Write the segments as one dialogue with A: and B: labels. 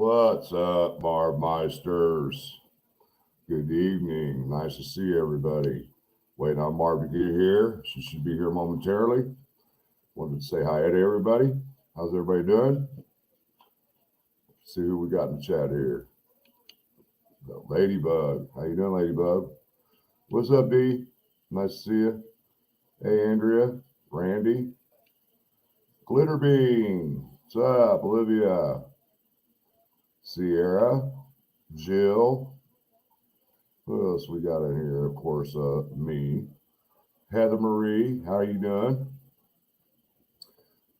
A: What's up, Marv Meisters? Good evening. Nice to see everybody. Waiting on Marv to get here. She should be here momentarily. Wanted to say hi to everybody. How's everybody doing? See who we got in the chat here. Ladybug. How you doing, Ladybug? What's up, D? Nice to see you. Hey, Andrea. Randy. Glitterbean. What's up, Olivia? Sierra. Jill. Who else we got in here? Of course, me. Heather Marie, how are you doing?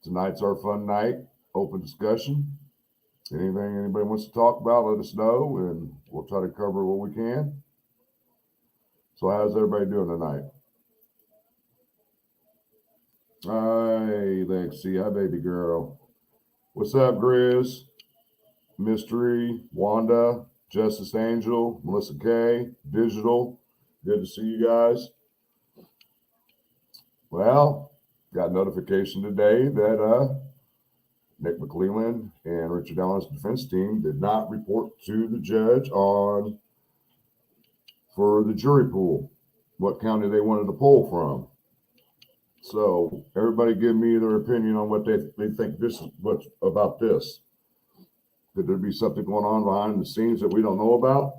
A: Tonight's our fun night. Open discussion. Anything anybody wants to talk about, let us know, and we'll try to cover what we can. So how's everybody doing tonight? Hi, Lexi. Hi, baby girl. What's up, Grizz? Mystery, Wanda, Justice Angel, Melissa K, Digital. Good to see you guys. Well, got notification today that Nick McClelland and Richard Allen's defense team did not report to the judge for the jury pool, what county they wanted to pull from. So everybody give me their opinion on what they think what's about this. Could there be something going on behind the scenes that we don't know about?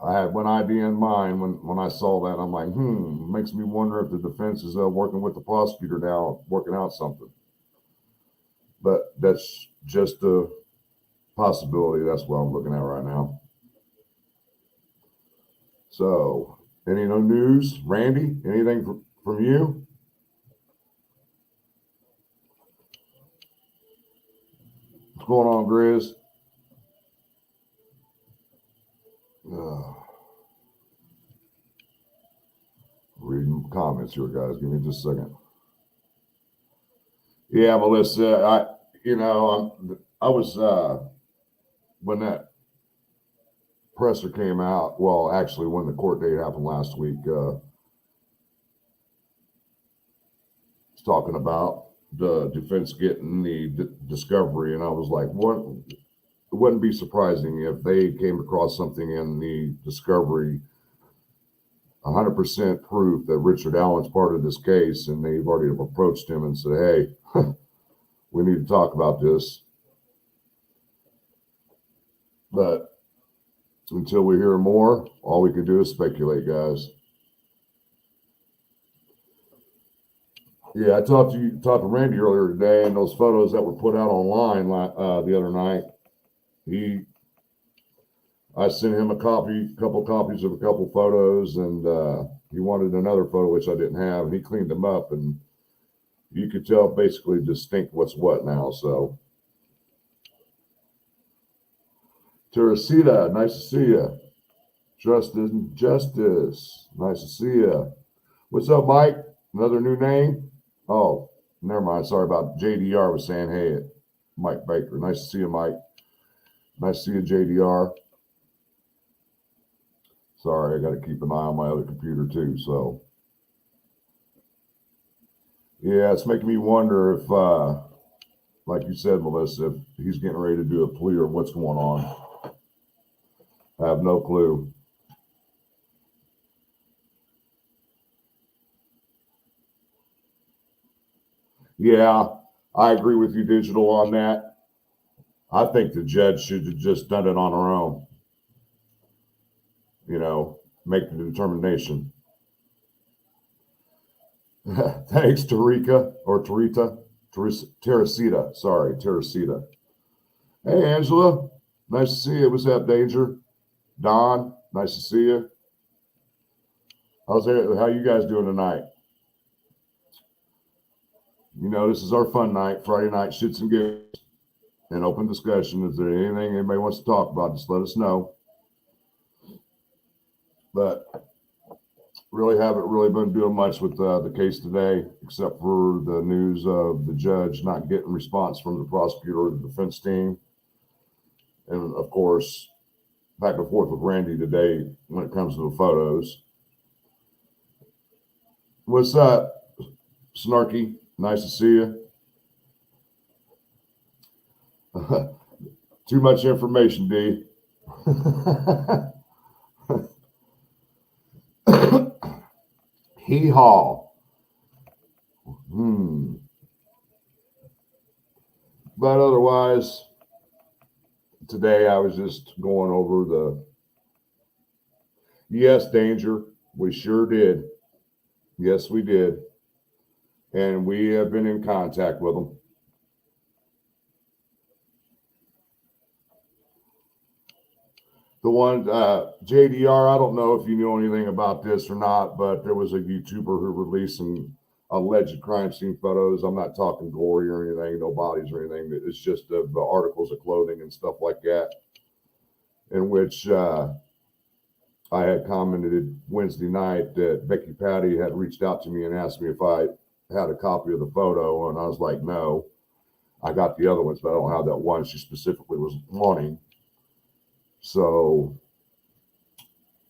A: I had one idea in mind when I saw that. I'm like, makes me wonder if the defense is working with the prosecutor now, working out something. But that's just a possibility. That's what I'm looking at right now. So, any no news? Randy, anything from you? What's going on, Grizz? Reading comments here, guys. Give me just a second. Yeah, Melissa, I was when that presser came out. Well, actually, when the court date happened last week, was talking about the defense getting the discovery, and I was like, what? It wouldn't be surprising if they came across something in the discovery, 100% proof that Richard Allen's part of this case, and they've already approached him and said, hey, we need to talk about this. But until we hear more, all we can do is speculate, guys. Yeah, I talked to Randy earlier today, and those photos that were put out online the other night, I sent him a couple copies of a couple photos, and he wanted another photo, which I didn't have, and he cleaned them up, and you could tell basically distinct what's what now. So, Teresita, nice to see you. Justice, nice to see you. What's up, Mike? Another new name? Oh, never mind. Sorry about JDR was saying, hey, Mike Baker. Nice to see you, Mike. Nice to see you, JDR. Sorry, I got to keep an eye on my other computer too. So, yeah, it's making me wonder if, like you said, Melissa, if he's getting ready to do a plea or what's going on. I have no clue. Yeah, I agree with you, Digital, on that. I think the judge should have just done it on her own. Make the determination. Thanks, Teresita. Sorry, Teresita. Hey, Angela. Nice to see you. What's up, Danger? Don, nice to see you. How you guys doing tonight? This is our fun night, Friday night, shits and gigs, and open discussion. Is there anything anybody wants to talk about, just let us know. But really haven't been doing much with the case today, except for the news of the judge not getting response from the prosecutor or the defense team. And, of course, back and forth with Randy today when it comes to the photos. What's up, Snarky, nice to see you. Too much information, D. Hee haw. But otherwise, today I was just going over the. Yes, Danger. We sure did. Yes, we did. And we have been in contact with them. The one, JDR, I don't know if you knew anything about this or not, but there was a YouTuber who released some alleged crime scene photos. I'm not talking gory or anything, no bodies or anything. It's just the articles of clothing and stuff like that, in which I had commented Wednesday night that Becky Patty had reached out to me and asked me if I had a copy of the photo, and I was like, no. I got the other ones, but I don't have that one she specifically was wanting. So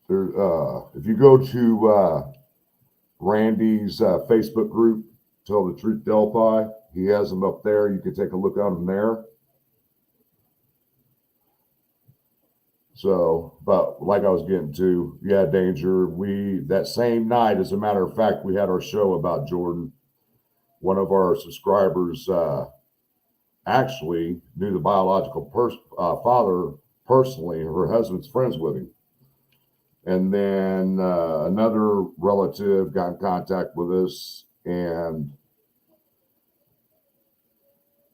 A: there, if you go to Randy's Facebook group, Tell the Truth Delphi, he has them up there. You can take a look at them there. So, but like I was getting to, yeah, Danger, that same night, as a matter of fact, we had our show about Jordan. One of our subscribers actually knew the biological father personally. Her husband's friends with him. And then another relative got in contact with us, and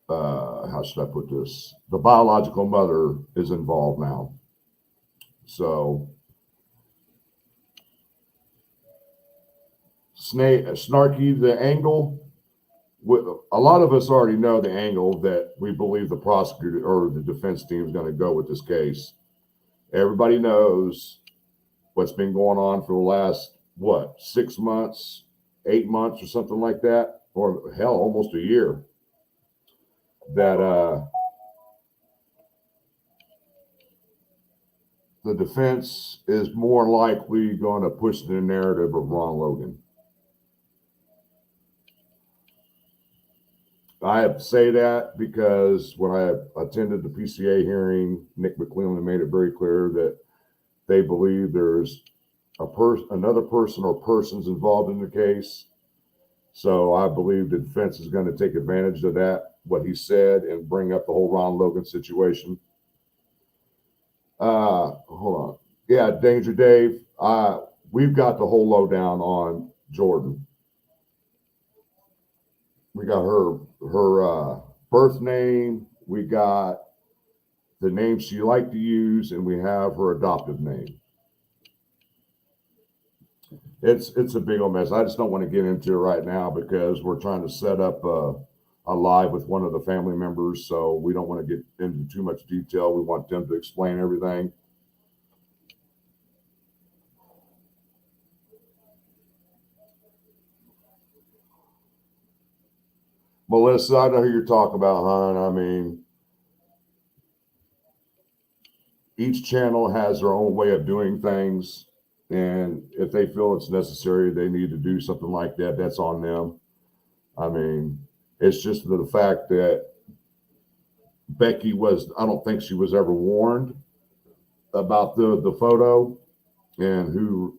A: how should I put this? The biological mother is involved now. So, Snarky, the angle, a lot of us already know the angle that we believe the prosecutor or the defense team is going to go with this case. Everybody knows what's been going on for the last, 6 months, 8 months or something like that, or hell, almost a year, that the defense is more likely going to push the narrative of Ron Logan. I have to say that because when I attended the PCA hearing, Nick McClellan made it very clear that they believe there's another person or persons involved in the case. So I believe the defense is going to take advantage of that, what he said, and bring up the whole Ron Logan situation. Hold on. Yeah, Danger Dave. We've got the whole lowdown on Jordan. We got her birth name. We got the name she liked to use, and we have her adoptive name. It's a big old mess. I just don't want to get into it right now because we're trying to set up a live with one of the family members, so we don't want to get into too much detail. We want them to explain everything. Melissa, I know who you're talking about, hon. I mean, each channel has their own way of doing things, and if they feel it's necessary, they need to do something like that. That's on them. I mean, it's just the fact that Becky I don't think she was ever warned about the photo and who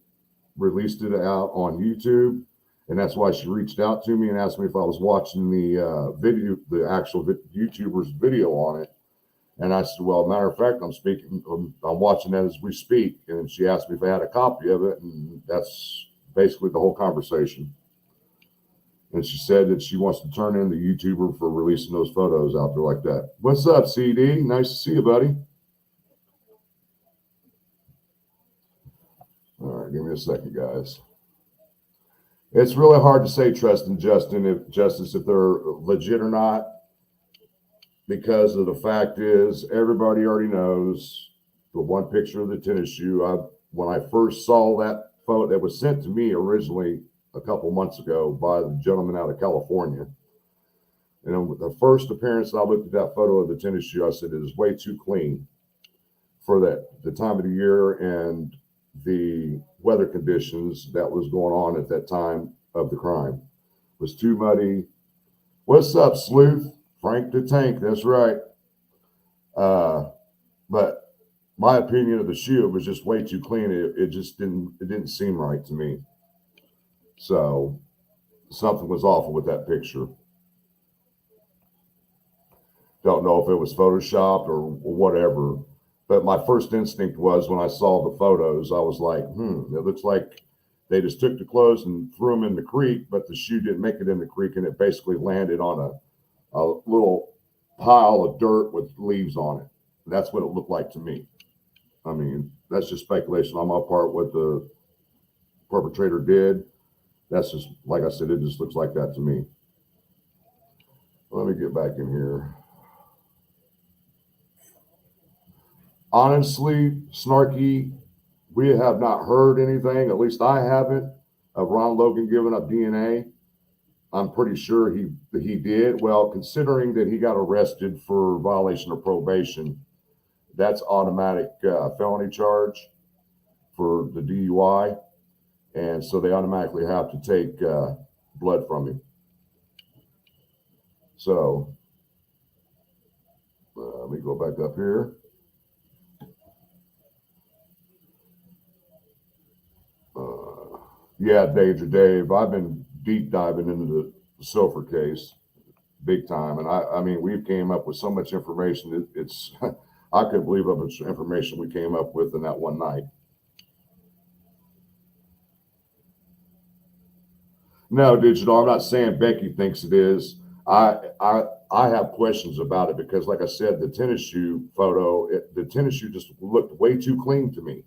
A: released it out on YouTube. And that's why she reached out to me and asked me if I was watching the actual YouTuber's video on it. And I said, well, matter of fact, I'm watching that as we speak. And she asked me if I had a copy of it. And that's basically the whole conversation. And she said that she wants to turn in the YouTuber for releasing those photos out there like that. What's up, CD? Nice to see you, buddy. All right, give me a second, guys. It's really hard to say Trust and Justice if they're legit or not, because of the fact is everybody already knows the one picture of the tennis shoe. When I first saw that photo that was sent to me originally a couple months ago by the gentleman out of California, and the first appearance I looked at that photo of the tennis shoe, I said it is way too clean for the time of the year and the weather conditions that was going on at that time of the crime. was too muddy. What's up, Sleuth? Frank the Tank, that's right. But my opinion of the shoe, it was just way too clean. It just didn't seem right to me. So something was awful with that picture. Don't know if it was photoshopped or whatever. But my first instinct was when I saw the photos, I was like, it looks like they just took the clothes and threw them in the creek, but the shoe didn't make it in the creek, and it basically landed on a little pile of dirt with leaves on it. That's what it looked like to me. I mean, that's just speculation on my part, what the perpetrator did. That's just, like I said, it just looks like that to me. Let me get back in here. Honestly, Snarky, we have not heard anything, at least I haven't, of Ron Logan giving up DNA. I'm pretty sure he did. Well, considering that he got arrested for violation of probation, that's automatic felony charge for the DUI. And so they automatically have to take blood from him. So let me go back up here. Yeah, Danger Dave, I've been deep diving into the Silver case big time. And I mean, we came up with so much information. It's I couldn't believe how much information we came up with in that one night. No, Digital, I'm not saying Becky thinks it is. I have questions about it because, like I said, the tennis shoe photo, the tennis shoe just looked way too clean to me.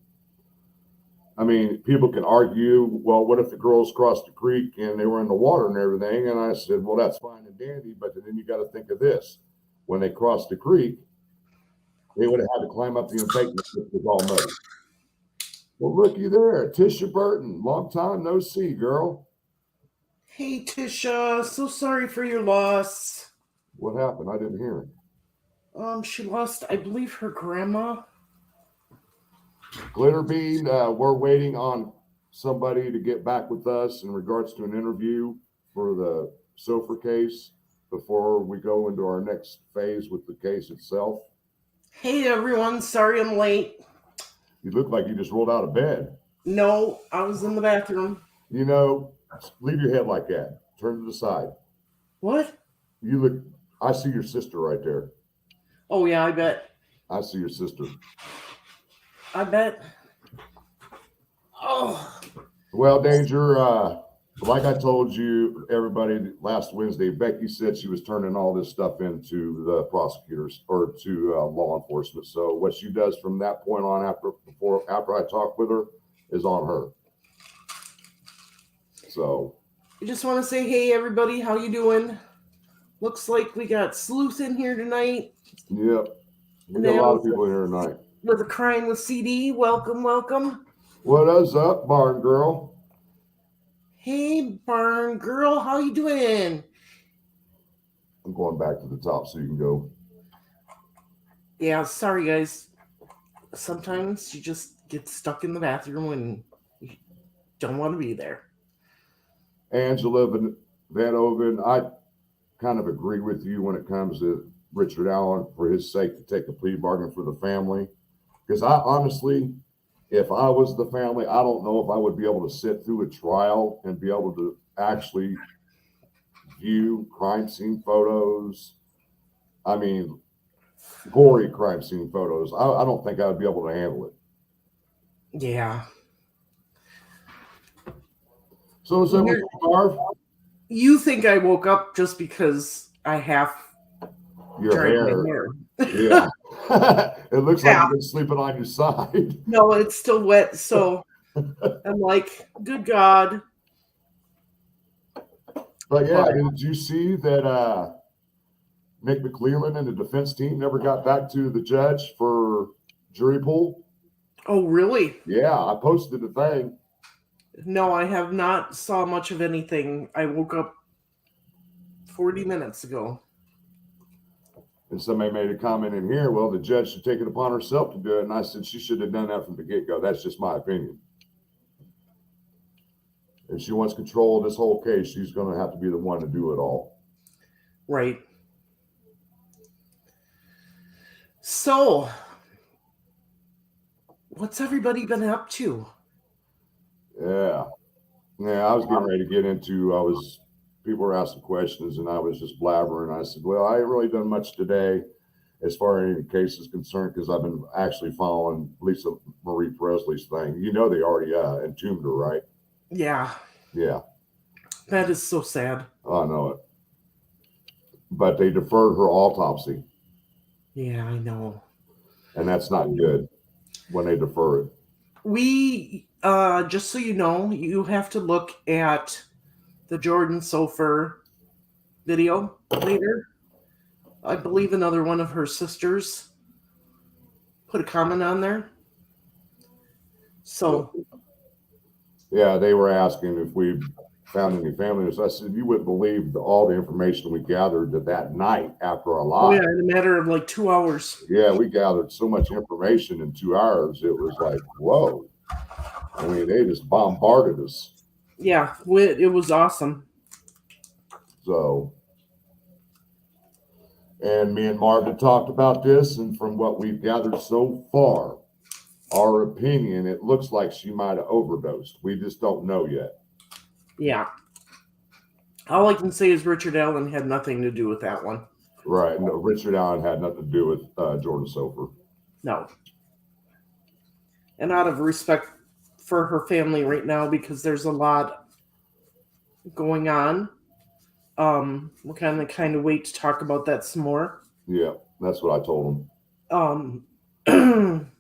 A: I mean, people can argue, well, what if the girls crossed the creek and they were in the water and everything? And I said, well, that's fine and dandy, but then you got to think of this. When they crossed the creek, they would have had to climb up the embankment, which was all muddy. Well, looky there, Tisha Burton, long time no see, girl.
B: Hey, Tisha, so sorry for your loss.
A: What happened? I didn't hear it.
B: She lost, I believe, her grandma.
A: Glitterbean, we're waiting on somebody to get back with us in regards to an interview for the Sofer case before we go into our next phase with the case itself.
B: Hey, everyone. Sorry I'm late.
A: You look like you just rolled out of bed.
B: No, I was in the bathroom.
A: You know, leave your head like that. Turn to the side.
B: What?
A: You look, I see your sister right there.
B: Oh, yeah, I bet.
A: I see your sister.
B: I bet. Oh.
A: Well, Danger, like I told you, everybody, last Wednesday, Becky said she was turning all this stuff into the prosecutors or to law enforcement. So what she does from that point on after I talk with her is on her. So
B: I just want to say, hey, everybody, how you doing? Looks like we got Sleuth in here tonight.
A: Yep. We got a lot of people in here tonight.
B: With a Crying with CD. Welcome, welcome.
A: What is up, Barn Girl?
B: Hey, Barn Girl, how you doing?
A: I'm going back to the top so you can go.
B: Yeah, sorry, guys. Sometimes you just get stuck in the bathroom and you don't want to be there.
A: Angela Van Oven, I kind of agree with you when it comes to Richard Allen for his sake to take a plea bargain for the family. Because I honestly, if I was the family, I don't know if I would be able to sit through a trial and be able to actually view crime scene photos. I mean, gory crime scene photos. I don't think I would be able to handle it.
B: Yeah.
A: So is that with Marv?
B: You think I woke up just because I have
A: your hair. Yeah. It looks like you've been sleeping on your side.
B: No, it's still wet, so I'm like, good God.
A: But yeah, did you see that Nick McClellan and the defense team never got back to the judge for jury pool?
B: Oh, really?
A: Yeah, I posted the thing.
B: No, I have not saw much of anything. I woke up 40 minutes ago.
A: And somebody made a comment in here, well, the judge should take it upon herself to do it. And I said, she should have done that from the get-go. That's just my opinion. If she wants control of this whole case, she's going to have to be the one to do it all.
B: Right. So, what's everybody been up to?
A: Yeah. I was getting ready to get into, people were asking questions and I was just blabbering. I said, well, I ain't really done much today as far as any case is concerned, because I've been actually following Lisa Marie Presley's thing. You know, they already entombed her, right?
B: Yeah.
A: Yeah.
B: That is so sad.
A: I know it. But they deferred her autopsy.
B: Yeah, I know.
A: And that's not good when they defer it.
B: We, just so you know, you have to look at the Jordan Sofer video later. I believe another one of her sisters put a comment on there. So,
A: yeah, they were asking if we found any family members. I said, you wouldn't believe all the information we gathered that night after our live.
B: Oh yeah, in a matter of like 2 hours.
A: Yeah, we gathered so much information in 2 hours. It was like, whoa. I mean, they just bombarded us.
B: Yeah, it was awesome.
A: So, and me and Marv had talked about this, and from what we've gathered so far, our opinion, it looks like she might have overdosed. We just don't know yet.
B: Yeah. All I can say is Richard Allen had nothing to do with that one.
A: Right. No, Richard Allen had nothing to do with Jordan Sofer.
B: No. And out of respect for her family right now, because there's a lot going on, we'll kind of wait to talk about that some more.
A: Yeah, that's what I told
B: him.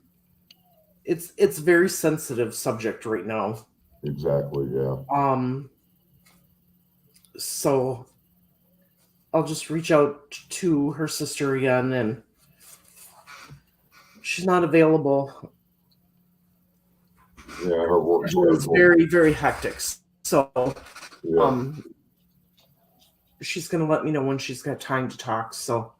B: It's very sensitive subject right now.
A: Exactly, yeah.
B: So I'll just reach out to her sister again, and she's not available.
A: Yeah, her work schedule
B: is very, very hectic. So
A: yeah.
B: She's gonna let me know when she's got time to talk. So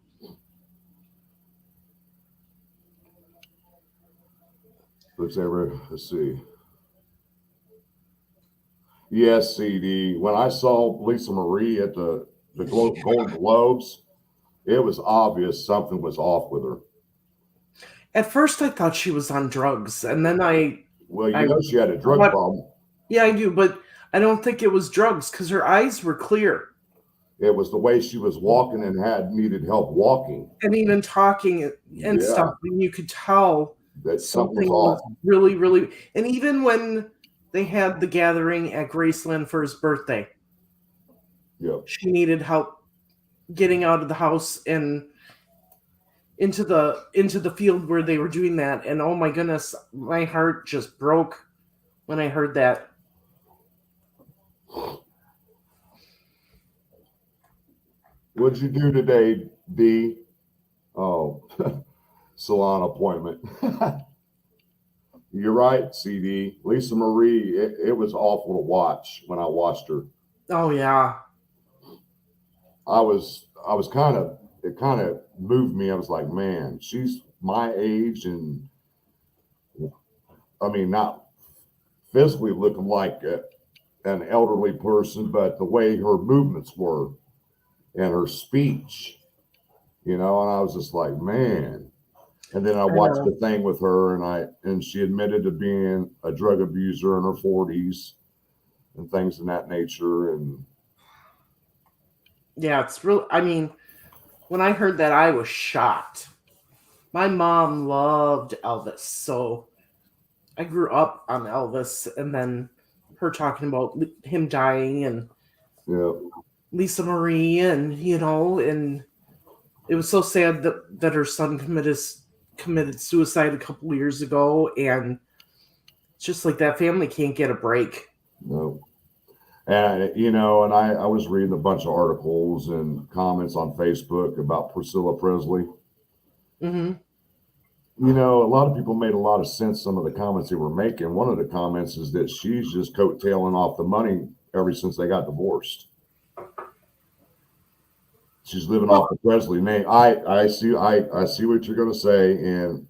A: let's see. Yes, CD. When I saw Lisa Marie at the Golden Globes, it was obvious something was off with her.
B: At first, I thought she was on drugs, and then
A: well, you know, she had a drug problem.
B: Yeah, I do, but I don't think it was drugs because her eyes were clear.
A: It was the way she was walking and needed help walking,
B: and even talking and stuff. And you could tell
A: that
B: something was really, really. And even when they had the gathering at Graceland for his birthday, she needed help getting out of the house and into the field where they were doing that. And oh my goodness, my heart just broke when I heard that.
A: What'd you do today, D? Oh, salon appointment. You're right, CD. Lisa Marie, it was awful to watch when I watched her.
B: Oh yeah.
A: It kind of moved me. I was like, man, she's my age, and I mean, not physically looking like an elderly person, but the way her movements were and her speech, and I was just like, man. And then I watched the thing with her, and she admitted to being a drug abuser in her 40s and things of that nature. And
B: yeah, it's real. I mean, when I heard that, I was shocked. My mom loved Elvis, so I grew up on Elvis, and then her talking about him dying and Lisa Marie, and and it was so sad that her son committed suicide a couple years ago, and it's just like that family can't get a break.
A: No. And and I was reading a bunch of articles and comments on Facebook about Priscilla Presley.
B: Mm-hmm.
A: A lot of people made a lot of sense, some of the comments they were making. One of the comments is that she's just coattailing off the money ever since they got divorced. She's living off the Presley name. I see what you're going to say, and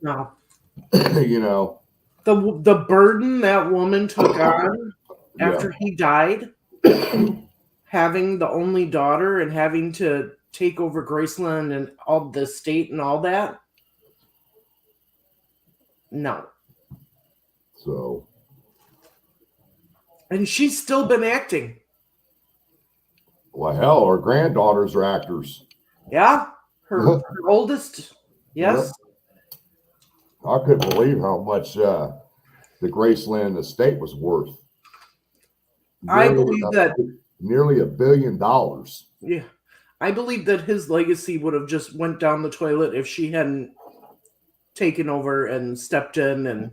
B: the burden that woman took on. after he died, having the only daughter and having to take over Graceland and all the state and all that. No.
A: So,
B: and she's still been acting.
A: Well, hell, her granddaughters are actors.
B: Yeah, her oldest. Yes.
A: Yep. I couldn't believe how much the Graceland estate was worth.
B: I believe that
A: nearly $1 billion.
B: Yeah, I believe that his legacy would have just went down the toilet if she hadn't taken over and stepped in and.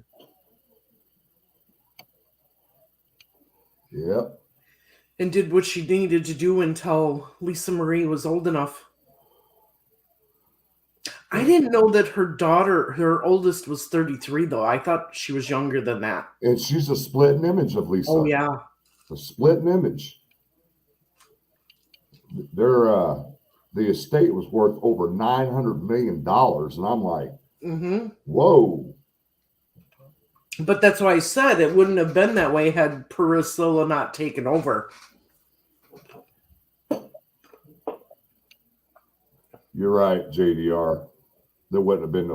A: Yep.
B: And did what she needed to do until Lisa Marie was old enough. I didn't know that her daughter, her oldest, was 33, though. I thought she was younger than that.
A: And she's a splitting image of Lisa.
B: Oh, yeah.
A: A splitting image. The estate was worth over $900 million. And I'm like, whoa.
B: But that's why I said it wouldn't have been that way had Priscilla not taken over.
A: You're right, JDR. There wouldn't have been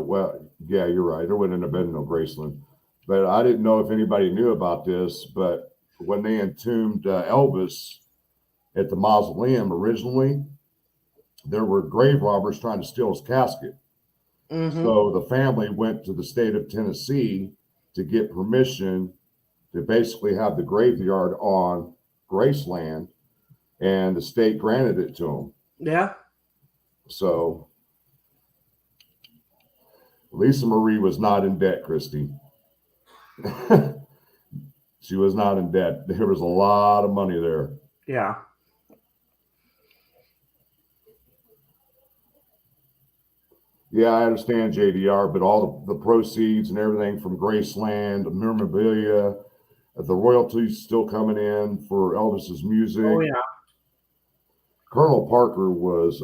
A: yeah, you're right. There wouldn't have been no Graceland. But I didn't know if anybody knew about this, but when they entombed Elvis at the mausoleum originally, there were grave robbers trying to steal his casket. So the family went to the state of Tennessee to get permission to basically have the graveyard on Graceland, and the state granted it to them.
B: Yeah.
A: So Lisa Marie was not in debt, Christy. She was not in debt. There was a lot of money there.
B: Yeah.
A: Yeah, I understand, JDR, but all the proceeds and everything from Graceland, the memorabilia, the royalties still coming in for Elvis's music.
B: Oh, yeah.
A: Colonel Parker was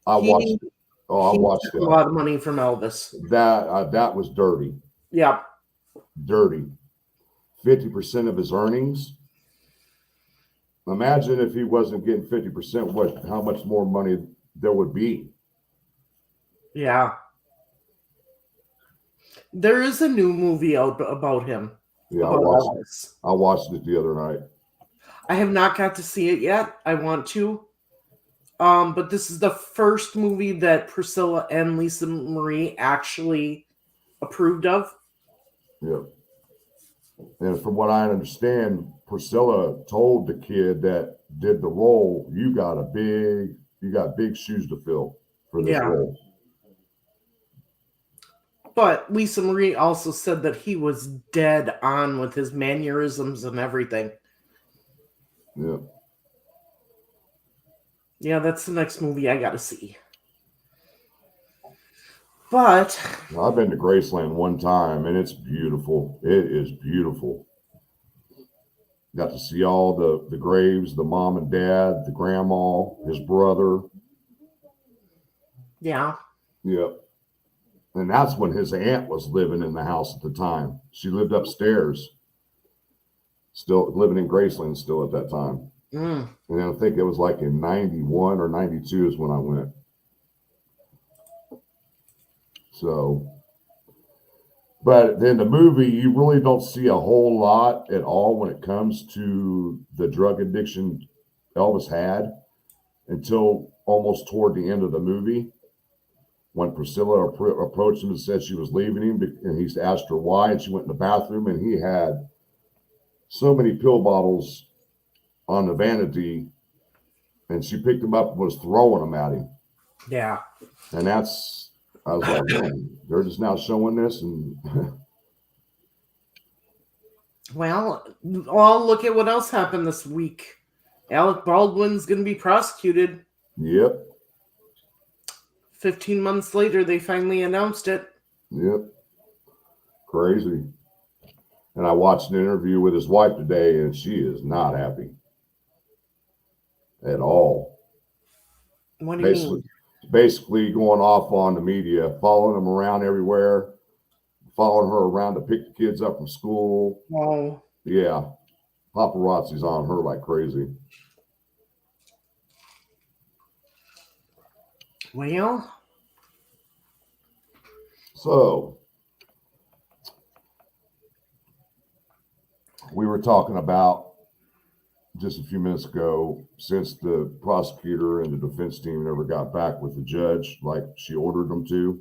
A: I watched it. Oh, I watched it.
B: A lot of money from Elvis.
A: That was dirty.
B: Yeah.
A: Dirty. 50% of his earnings. Imagine if he wasn't getting 50%, how much more money there would be.
B: Yeah. There is a new movie out about him.
A: Yeah,
B: about
A: I watched it the other night.
B: I have not got to see it yet. I want to. But this is the first movie that Priscilla and Lisa Marie actually approved of.
A: Yeah. And from what I understand, Priscilla told the kid that did the role, you got big shoes to fill for this role.
B: But Lisa Marie also said that he was dead on with his mannerisms and everything.
A: Yeah.
B: Yeah, that's the next movie I got to see. But
A: I've been to Graceland one time, and it's beautiful. It is beautiful. Got to see all the graves, the mom and dad, the grandma, his brother.
B: Yeah.
A: Yep. And that's when his aunt was living in the house at the time. She lived upstairs, still living in Graceland still at that time. And I think it was like in 91 or 92 is when I went. So, but then the movie, you really don't see a whole lot at all when it comes to the drug addiction Elvis had until almost toward the end of the movie, when Priscilla approached him and said she was leaving him, and he asked her why, and she went in the bathroom, and he had so many pill bottles on the vanity, and she picked them up and was throwing them at him.
B: Yeah.
A: And I was like, man, they're just now showing this. And
B: well, look at what else happened this week. Alec Baldwin's going to be prosecuted.
A: Yep.
B: 15 months later, they finally announced it.
A: Yep. Crazy. And I watched an interview with his wife today, and she is not happy at all.
B: What do you mean?
A: Basically going off on the media, following him around everywhere, following her around to pick the kids up from school.
B: Oh.
A: Yeah. paparazzi's on her like crazy.
B: Well,
A: so we were talking about just a few minutes ago, since the prosecutor and the defense team never got back with the judge like she ordered them to.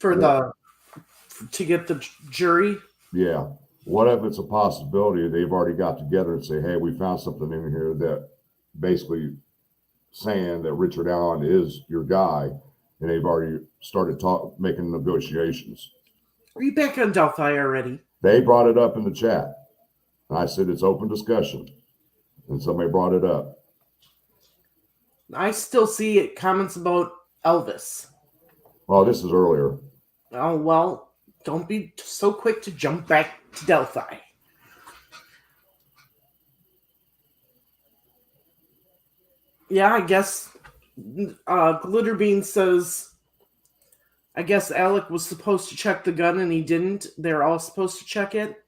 B: To get the jury.
A: Yeah. What if it's a possibility they've already got together and say, hey, we found something in here that basically saying that Richard Allen is your guy, and they've already started making negotiations.
B: Are you back on Delphi already?
A: They brought it up in the chat, and I said it's open discussion, and somebody brought it up.
B: I still see comments about Elvis.
A: Oh, this is earlier.
B: Oh, well, don't be so quick to jump back to Delphi. Yeah, I guess Glitterbean says, I guess Alec was supposed to check the gun and he didn't. They're all supposed to check it.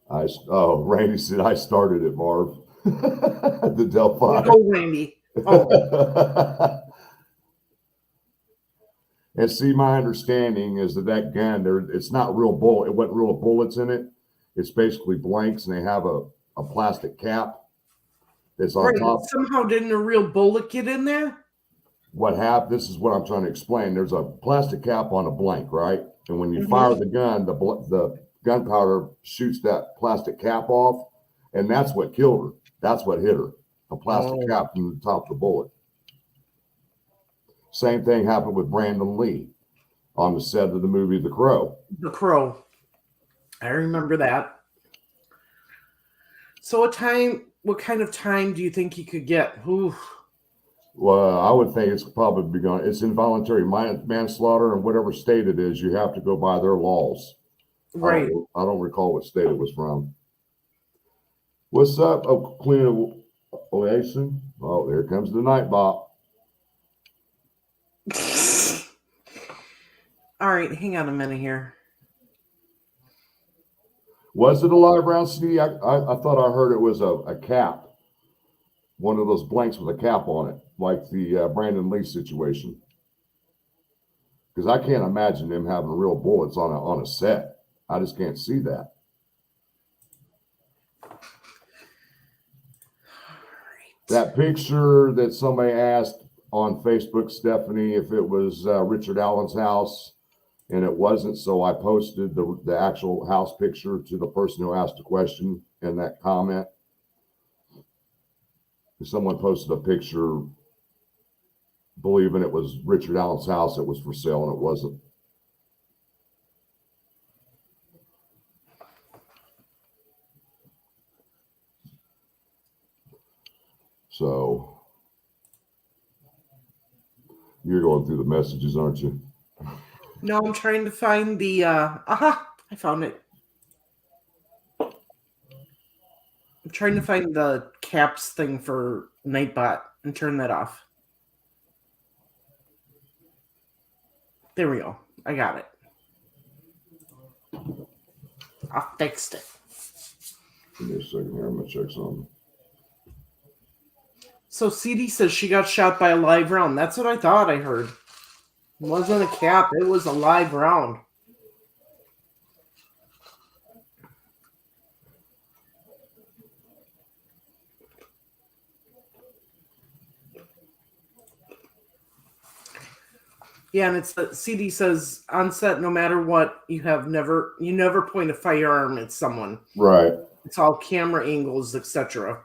A: Randy said I started it, Marv. The Delphi.
B: Go, Randy. Oh.
A: And see, my understanding is that gun, it's not real bullet. It wasn't real bullets in it. It's basically blanks, and they have a plastic cap that's on top.
B: Somehow didn't a real bullet get in there?
A: What happened? This is what I'm trying to explain. There's a plastic cap on a blank, right? And when you fire the gun, the gunpowder shoots that plastic cap off, and that's what killed her. That's what hit her. A plastic cap from the top of the bullet. Same thing happened with Brandon Lee on the set of the movie The Crow.
B: The Crow. I remember that. So what kind of time do you think he could get? Oof.
A: Well, I would think it's probably it's involuntary manslaughter, and whatever state it is, you have to go by their laws.
B: Right.
A: I don't recall what state it was from. What's up? Oh, Queen Oasis. Oh, there comes the night bot.
B: All right, hang on a minute here.
A: Was it a live round CD? I thought I heard it was a cap. One of those blanks with a cap on it, like the Brandon Lee situation. Because I can't imagine them having real bullets on a set. I just can't see that. That picture that somebody asked on Facebook, Stephanie, if it was Richard Allen's house, and it wasn't, so I posted the actual house picture to the person who asked the question in that comment. Someone posted a picture believing it was Richard Allen's house that was for sale, and it wasn't. So you're going through the messages, aren't you?
B: No, I'm trying to find the I found it. I'm trying to find the caps thing for Nightbot and turn that off. There we go. I got it. I fixed it.
A: Give me a second here. I'm going to check something.
B: So CD says she got shot by a live round. That's what I thought I heard. It wasn't a cap. It was a live round. Yeah, and it's CD says on set, no matter what, you never point a firearm at someone.
A: Right.
B: It's all camera angles, etc.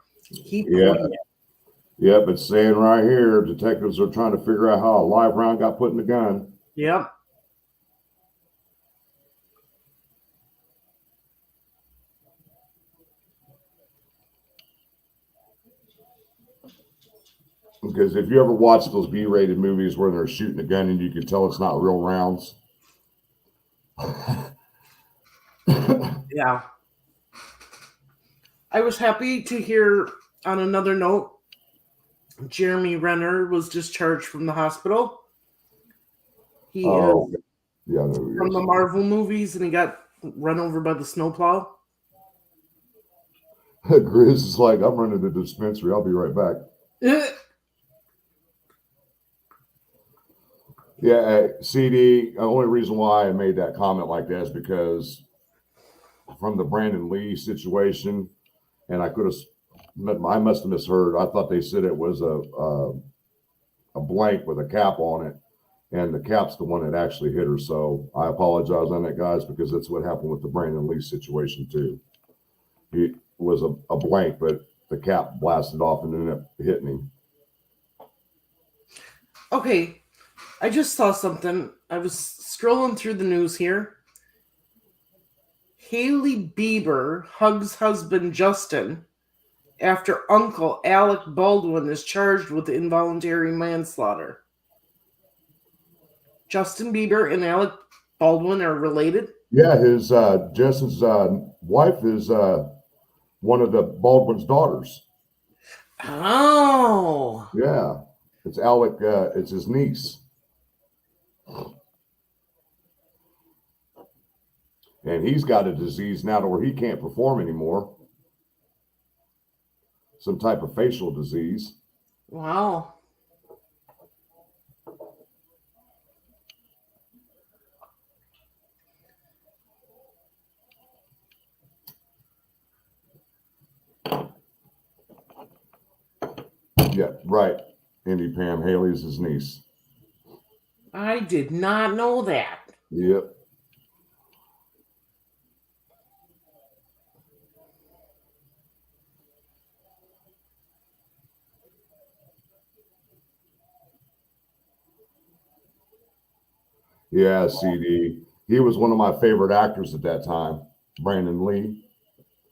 A: Yep, it's saying right here, detectives are trying to figure out how a live round got put in the gun.
B: Yep.
A: Because if you ever watch those B-rated movies where they're shooting a gun and you can tell it's not real rounds.
B: Yeah. I was happy to hear, on another note, Jeremy Renner was discharged from the hospital.
A: Yeah, Yeah, I know who he
B: from
A: is.
B: the Marvel movies, and he got run over by the snowplow.
A: Grizz is like, I'm running to the dispensary. I'll be right back. Yeah, CD. The only reason why I made that comment like that is because from the Brandon Lee situation, and I must have misheard. I thought they said it was a blank with a cap on it, and the cap's the one that actually hit her. So I apologize on that, guys, because that's what happened with the Brandon Lee situation too. He was a blank, but the cap blasted off and ended up hitting him.
B: Okay, I just saw something. I was scrolling through the news here. Hailey Bieber hugs husband Justin after uncle Alec Baldwin is charged with involuntary manslaughter. Justin Bieber and Alec Baldwin are related?
A: Yeah, his Justin's wife is one of the Baldwin's daughters.
B: Oh.
A: Yeah, it's Alec. It's his niece, and he's got a disease now to where he can't perform anymore. Some type of facial disease.
B: Wow.
A: Yeah, right. Indy Pam Haley's his niece.
B: I did not know that.
A: Yep. Yeah, CD. He was one of my favorite actors at that time, Brandon Lee.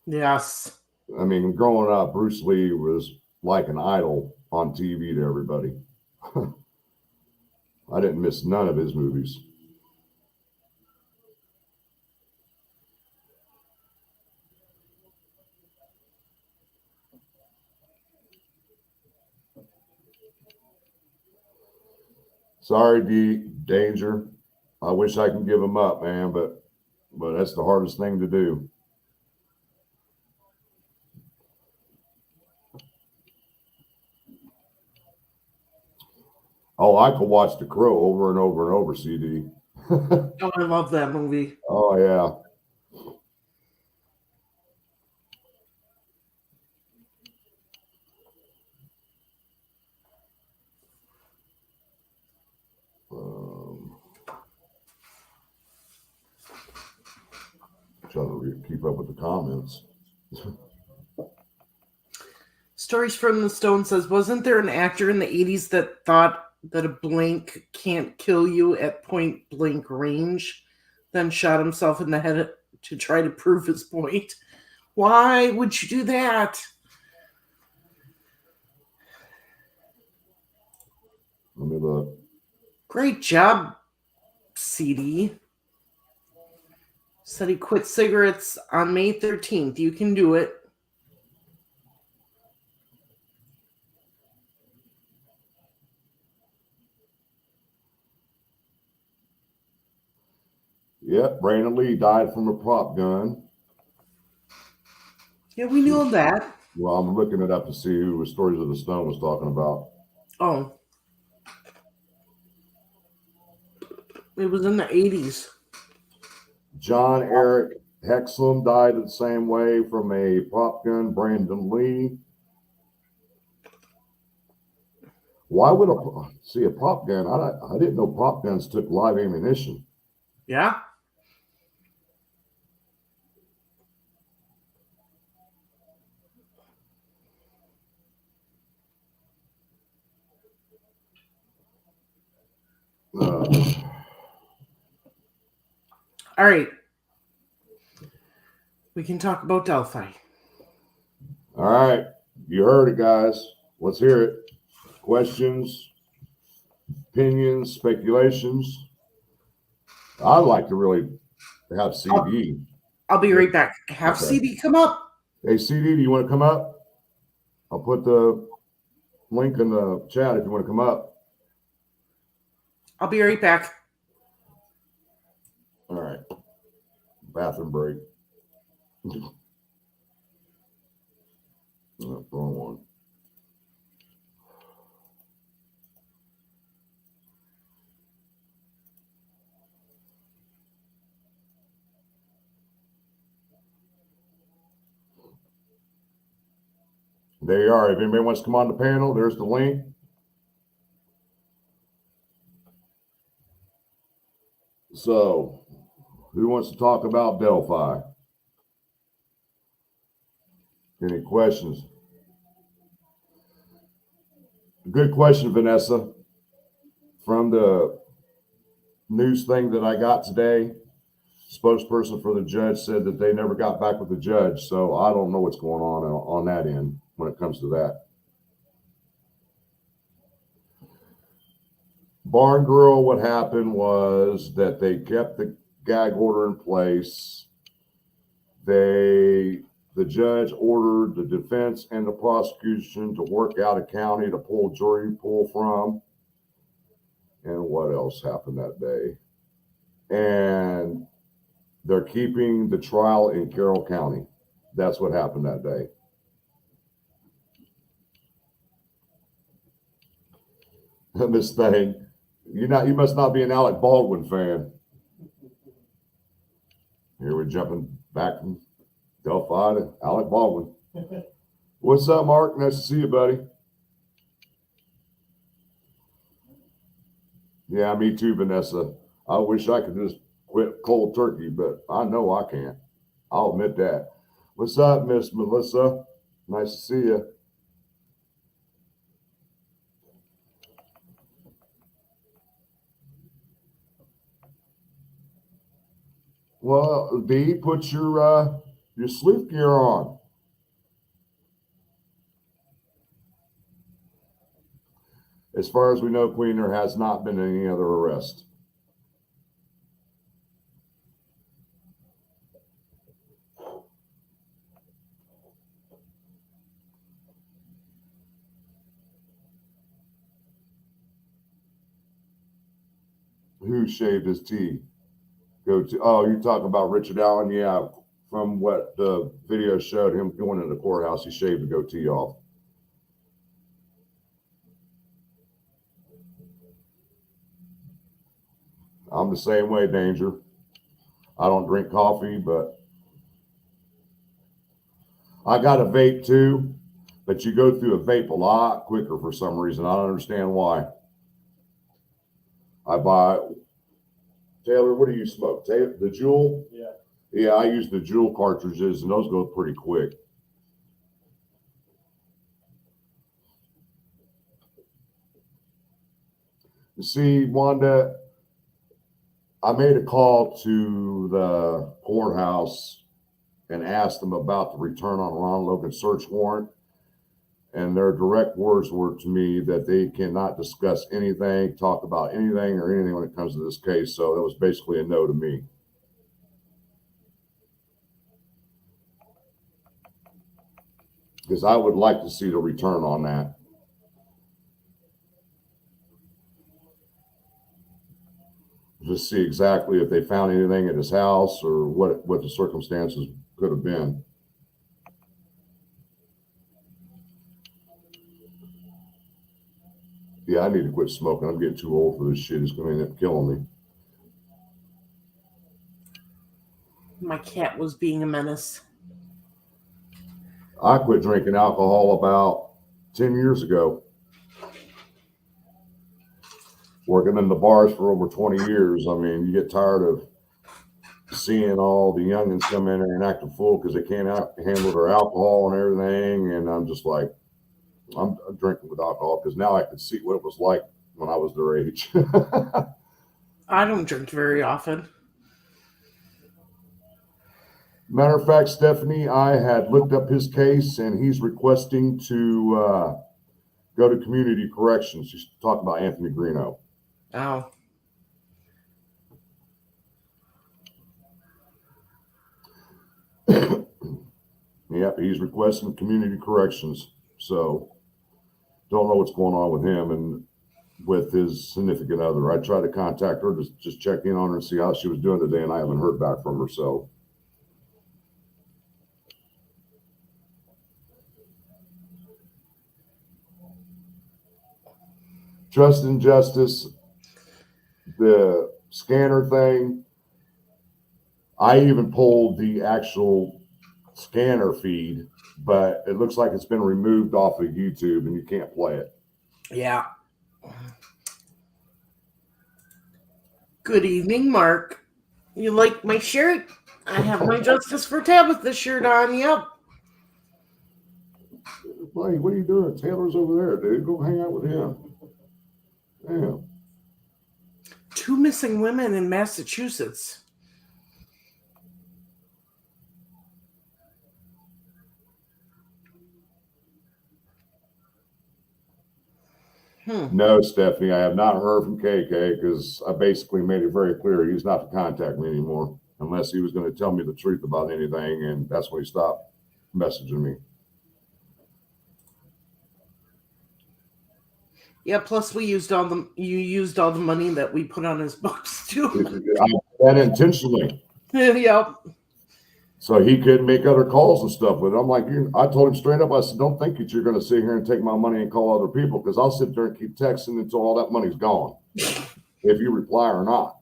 B: Yes.
A: I mean, growing up, Bruce Lee was like an idol on TV to everybody. I didn't miss none of his movies. Sorry, Danger. I wish I could give him up, man, but that's the hardest thing to do. Oh, I could watch The Crow over and over and over, CD.
B: Oh, I love that movie.
A: Oh, yeah. Trying to keep up with the comments.
B: Stories from the Stone says, wasn't there an actor in the 80s that thought that a blank can't kill you at point blank range, then shot himself in the head to try to prove his point? Why would you do that?
A: Let me look.
B: Great job, CD. Said he quit cigarettes on May 13th. You can do it.
A: Yep, Brandon Lee died from a prop gun.
B: Yeah, we knew that.
A: Well, I'm looking it up to see who Stories of the Stone was talking about.
B: Oh. It was in the 80s.
A: John Eric Hexlum died the same way from a prop gun. Brandon Lee. Why would a prop gun? I didn't know prop guns took live ammunition.
B: Yeah. All right. We can talk about Delphi.
A: All right. You heard it, guys. Let's hear it. Questions, opinions, speculations. I'd like to really have CD.
B: I'll be right back. Have
A: Okay.
B: CD come up.
A: Hey, CD, do you want to come up? I'll put the link in the chat if you want to come up.
B: I'll be right back.
A: Bathroom break. No, wrong one. There you are. If anybody wants to come on the panel, there's the link. So, who wants to talk about Delphi? Any questions? Good question, Vanessa. From the news thing that I got today, spokesperson for the judge said that they never got back with the judge. So I don't know what's going on that end when it comes to that. Barn Girl, what happened was that they kept the gag order in place. The judge ordered the defense and the prosecution to work out a county to pull jury pool from. And what else happened that day? And they're keeping the trial in Carroll County. That's what happened that day. This thing, you must not be an Alec Baldwin fan. Here we're jumping back from Delphi to Alec Baldwin. What's up, Mark? Nice to see you, buddy. Yeah, me too, Vanessa. I wish I could just quit cold turkey, but I know I can't. I'll admit that. What's up, Miss Melissa? Nice to see you. Well, B, put your sleuth gear on. As far as we know, Queen, there has not been any other arrest. Who shaved his teeth? Oh, you're talking about Richard Allen? Yeah, from what the video showed him going into the courthouse, he shaved the goatee off. I'm the same way, Danger. I don't drink coffee, but I got a vape too, but you go through a vape a lot quicker for some reason. I don't understand why. I buy, Taylor, what do you smoke? Taylor, the Juul?
C: Yeah.
A: Yeah, I use the Juul cartridges, and those go pretty quick. You see, Wanda, I made a call to the courthouse and asked them about the return on Ron Logan search warrant. And their direct words were to me that they cannot discuss anything, talk about anything or anything when it comes to this case. So that was basically a no to me. Because I would like to see the return on that. Just see exactly if they found anything at his house or what the circumstances could have been. Yeah, I need to quit smoking. I'm getting too old for this shit. It's going to end up killing me.
B: My cat was being a menace.
A: I quit drinking alcohol about 10 years ago. Working in the bars for over 20 years. I mean, you get tired of seeing all the youngins come in there and act a fool because they can't handle their alcohol and everything. And I'm just like, I'm drinking with alcohol because now I can see what it was like when I was their age.
B: I don't drink very often.
A: Matter of fact, Stephanie, I had looked up his case and he's requesting to go to community corrections. She's talking about Anthony Greeno.
B: Oh.
A: Yep, he's requesting community corrections. So don't know what's going on with him and with his significant other. I tried to contact her to just check in on her and see how she was doing today, and I haven't heard back from her. So Trust and Justice, the scanner thing. I even pulled the actual scanner feed, but it looks like it's been removed off of YouTube and you can't play it.
B: Yeah. Good evening, Mark. You like my shirt? I have my Justice for Tabitha shirt on. Yep.
A: Buddy, what are you doing? Taylor's over there, dude. Go hang out with him. Damn.
B: 2 missing women in Massachusetts.
A: No, Stephanie, I have not heard from KK because I basically made it very clear he's not to contact me anymore unless he was going to tell me the truth about anything, and that's when he stopped messaging me.
B: Yeah, plus you used all the money that we put on his books too.
A: I did that intentionally.
B: Yep.
A: So he could make other calls and stuff with it. I'm like, I told him straight up, I said, don't think that you're going to sit here and take my money and call other people because I'll sit there and keep texting until all that money's gone, if you reply or not.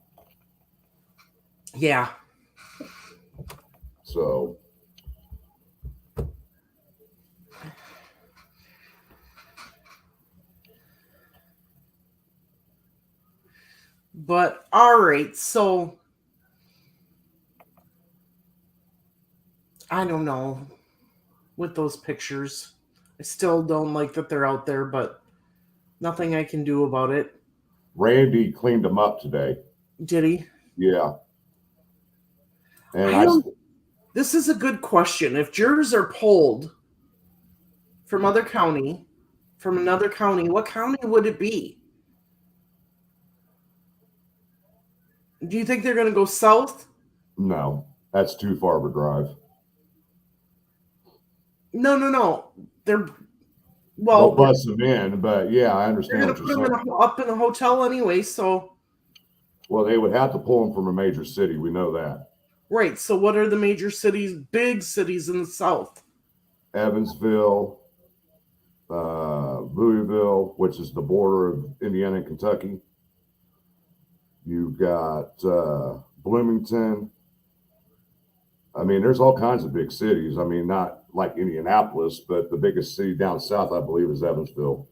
B: Yeah.
A: So.
B: But all right, so I don't know with those pictures. I still don't like that they're out there, but nothing I can do about it.
A: Randy cleaned them up today.
B: Did he?
A: Yeah. And
B: this is a good question. If jurors are pulled from another county, what county would it be? Do you think they're going to go south?
A: No, that's too far of a drive.
B: No. They'll
A: bust them in, but yeah, I understand
B: what you're saying. Up in a hotel anyway, so.
A: Well, they would have to pull them from a major city. We know that.
B: Right. So what are the major cities, big cities in the south?
A: Evansville, Louisville, which is the border of Indiana and Kentucky. You've got Bloomington. I mean, there's all kinds of big cities. I mean, not like Indianapolis, but the biggest city down south, I believe, is Evansville.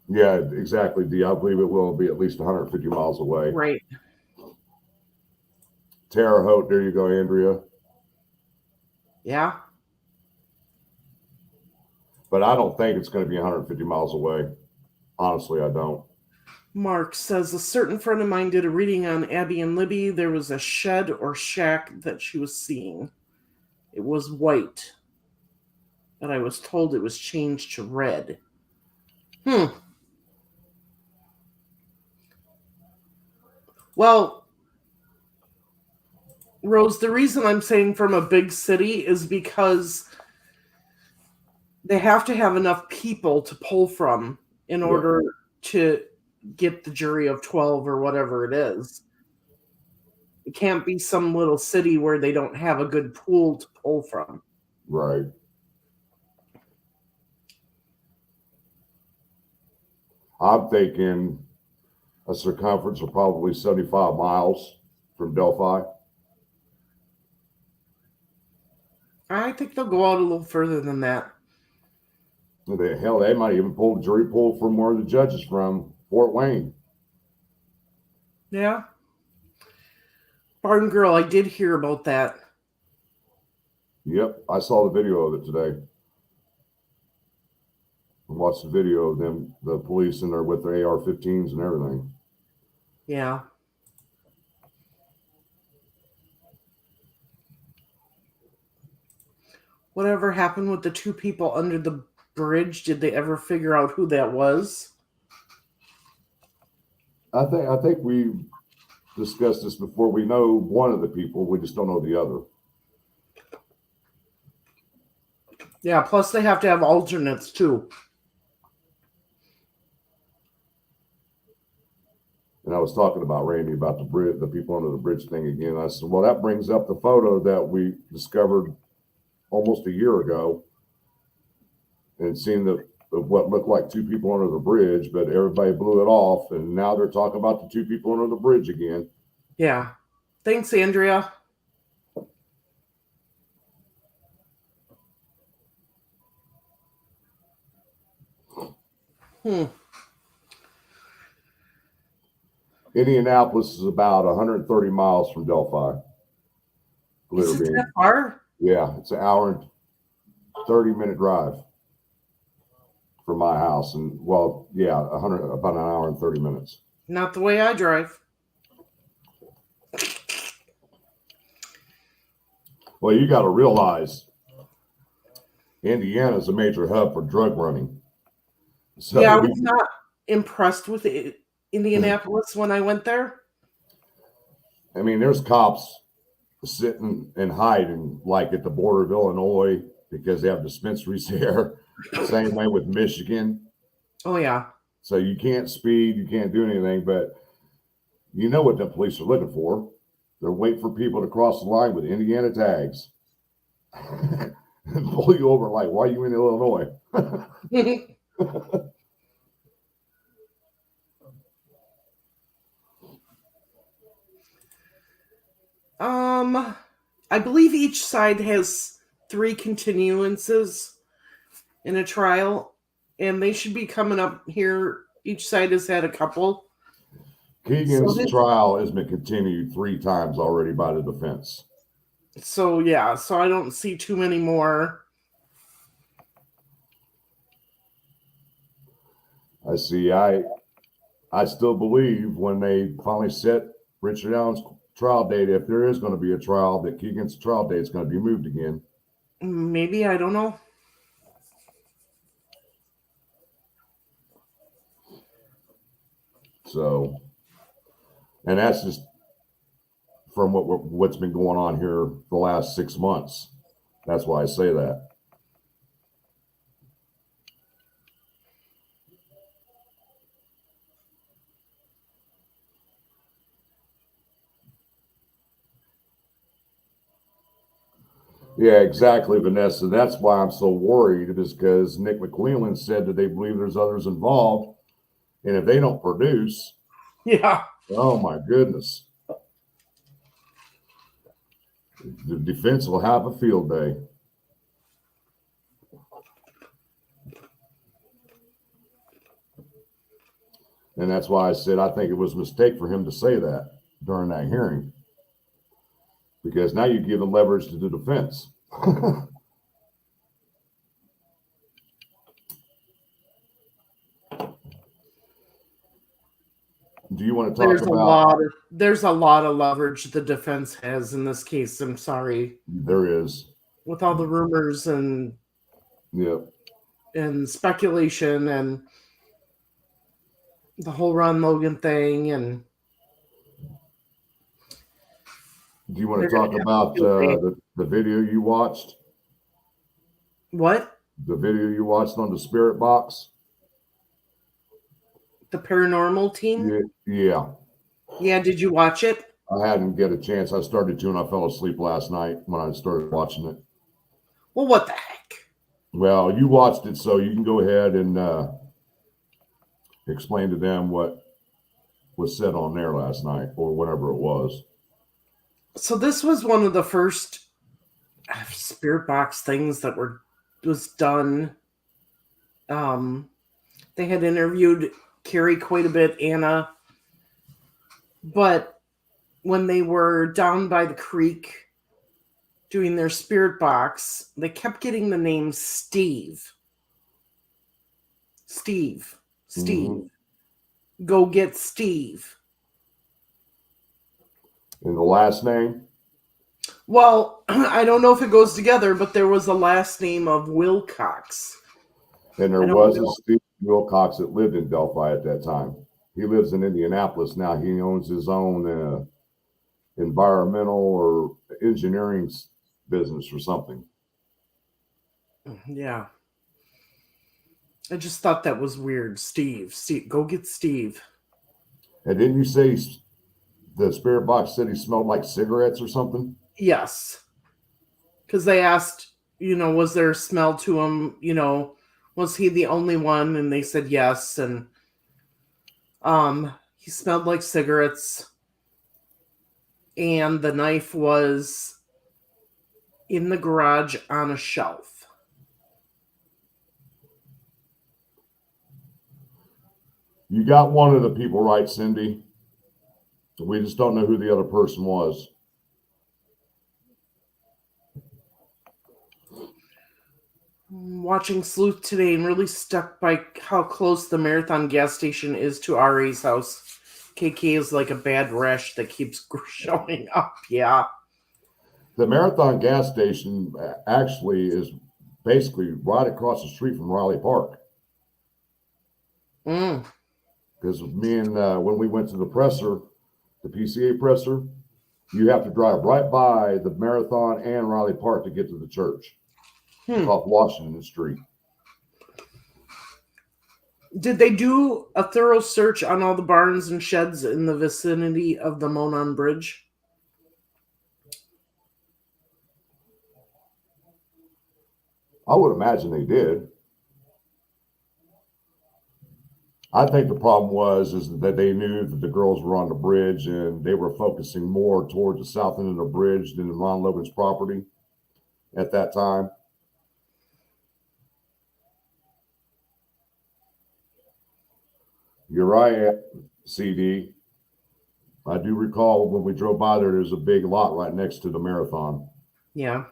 A: Yeah, exactly, D. I believe it will be at least 150 miles away.
B: Right.
A: Terre Haute, there you go, Andrea.
B: Yeah.
A: But I don't think it's going to be 150 miles away. Honestly, I don't.
B: Mark says, a certain friend of mine did a reading on Abby and Libby. There was a shed or shack that she was seeing. It was white, but I was told it was changed to red. Well, Rose, the reason I'm saying from a big city is because they have to have enough people to pull from in order to get the jury of 12 or whatever it is. It can't be some little city where they don't have a good pool to pull from.
A: Right. I'm thinking a circumference of probably 75 miles from Delphi.
B: I think they'll go out a little further than that.
A: They might even pull the jury pool from where the judge is from, Fort Wayne.
B: Yeah. Barn Girl, I did hear about that.
A: Yep, I saw the video of it today. I watched the video of them, the police in there with their AR-15s and everything.
B: Yeah. Whatever happened with the 2 people under the bridge? Did they ever figure out who that was?
A: I think we discussed this before. We know one of the people, we just don't know the other.
B: Yeah, plus they have to have alternates too.
A: And I was talking about Randy about the bridge, the people under the bridge thing again. I said, well, that brings up the photo that we discovered almost a year ago, and seeing the of what looked like two people under the bridge, but everybody blew it off, and now they're talking about the two people under the bridge again.
B: Yeah. Thanks, Andrea.
A: Indianapolis is about 130 miles from Delphi.
B: Is it that far?
A: Yeah, it's an hour and 30-minute drive from my house, and about an hour and 30 minutes.
B: Not the way I drive.
A: Well, you got to realize Indiana is a major hub for drug running. So
B: yeah, I was not impressed with Indianapolis when I went there.
A: I mean, there's cops sitting and hiding like at the border of Illinois because they have dispensaries there. Same way with Michigan.
B: Oh, yeah.
A: So you can't speed, you can't do anything, but you know what the police are looking for. They're waiting for people to cross the line with Indiana tags and pull you over like, why are you in Illinois?
B: I believe each side has 3 continuances in a trial, and they should be coming up here. Each side has had a couple.
A: Keegan's trial has been continued 3 times already by the defense.
B: So I don't see too many more.
A: I see. I still believe when they finally set Richard Allen's trial date, if there is going to be a trial, that Keegan's trial date is going to be moved again.
B: Maybe, I don't know.
A: So, and that's just from what's been going on here the last 6 months. That's why I say that. Yeah, exactly, Vanessa. That's why I'm so worried, is because Nick McClellan said that they believe there's others involved. And if they don't produce, oh my goodness. The defense will have a field day. And that's why I said I think it was a mistake for him to say that during that hearing. Because now you give them leverage to the defense. Do you want to talk about?
B: There's a lot of leverage the defense has in this case. I'm sorry.
A: There is.
B: With all the rumors and speculation and the whole Ron Logan thing, and
A: do you want to talk about the video you watched?
B: What?
A: The video you watched on the spirit box?
B: The paranormal team?
A: Yeah.
B: Yeah, did you watch it?
A: I hadn't get a chance. I started to, and I fell asleep last night when I started watching it.
B: Well, what the heck?
A: Well, you watched it, so you can go ahead and explain to them what was said on there last night, or whatever it was.
B: So this was one of the first spirit box things that was done. They had interviewed Carrie quite a bit, Anna, but when they were down by the creek doing their spirit box, they kept getting the name Steve. Mm-hmm. Go get Steve.
A: And the last name?
B: Well, I don't know if it goes together, but there was a last name of Wilcox.
A: And there was a Steve Wilcox that lived in Delphi at that time. He lives in Indianapolis now. He owns his own environmental or engineering business or something.
B: Yeah. I just thought that was weird. Steve, go get Steve.
A: And didn't you say the spirit box said he smelled like cigarettes or something?
B: Yes. Because they asked, was there a smell to him, Was he the only one? And they said yes. And he smelled like cigarettes. And the knife was in the garage on a shelf.
A: You got one of the people right, Cindy. We just don't know who the other person was.
B: Watching Sleuth today and really stuck by how close the Marathon gas station is to RA's house. KK is like a bad rash that keeps showing up. Yeah.
A: The Marathon gas station actually is basically right across the street from Raleigh Park. Because me and when we went to the presser, the PCA presser, you have to drive right by the Marathon and Raleigh Park to get to the church. It's off Washington Street.
B: Did they do a thorough search on all the barns and sheds in the vicinity of the Monon Bridge?
A: I would imagine they did. I think the problem was that they knew that the girls were on the bridge and they were focusing more towards the south end of the bridge than Ron Logan's property at that time. You're right, CD. I do recall when we drove by there, there's a big lot right next to the Marathon.
B: Yeah.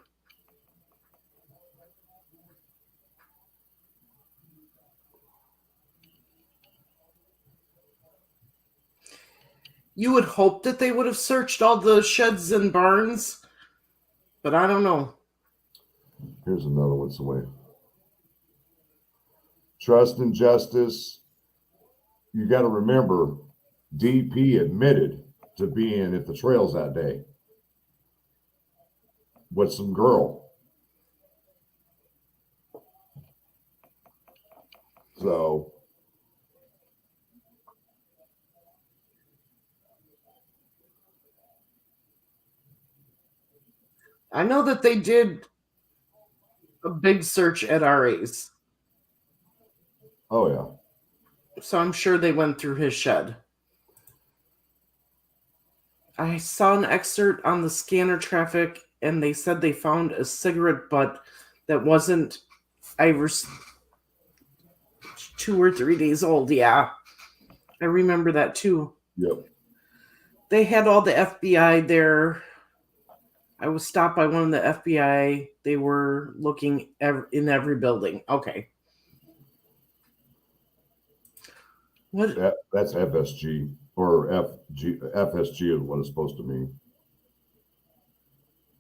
B: You would hope that they would have searched all the sheds and barns, but I don't know.
A: Here's another one, somewhere. Trust and justice. You got to remember, DP admitted to being at the trails that day with some girl. So
B: I know that they did a big search at RA's.
A: Oh, yeah.
B: So I'm sure they went through his shed. I saw an excerpt on the scanner traffic, and they said they found a cigarette butt that wasn't 2 or 3 days old. Yeah, I remember that too.
A: Yep.
B: They had all the FBI there. I was stopped by one of the FBI. They were looking in every building. Okay. What?
A: That's FSG or FSG is what it's supposed to mean.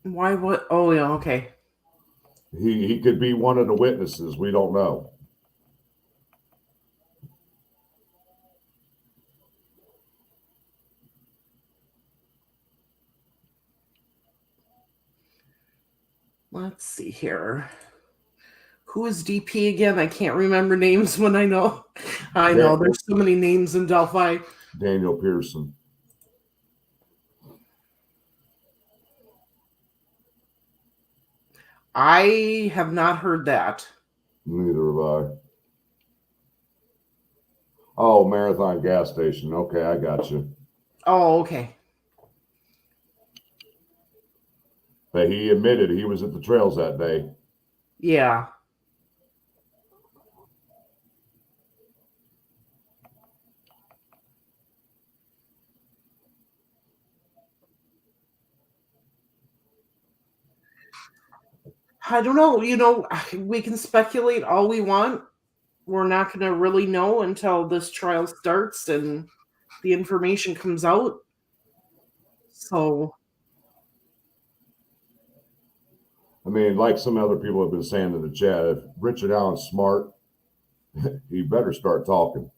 B: Why? What? Oh, yeah. Okay.
A: He could be one of the witnesses. We don't know.
B: Let's see here. Who is DP again? I can't remember names when I know. I know there's so many names in Delphi.
A: Daniel Pearson.
B: I have not heard that.
A: Neither have I. Oh, Marathon gas station. Okay, I got you.
B: Oh, okay.
A: But he admitted he was at the trails that day.
B: Yeah. I don't know. We can speculate all we want. We're not going to really know until this trial starts and the information comes out. So,
A: I mean, like some other people have been saying in the chat, if Richard Allen's smart, he better start talking.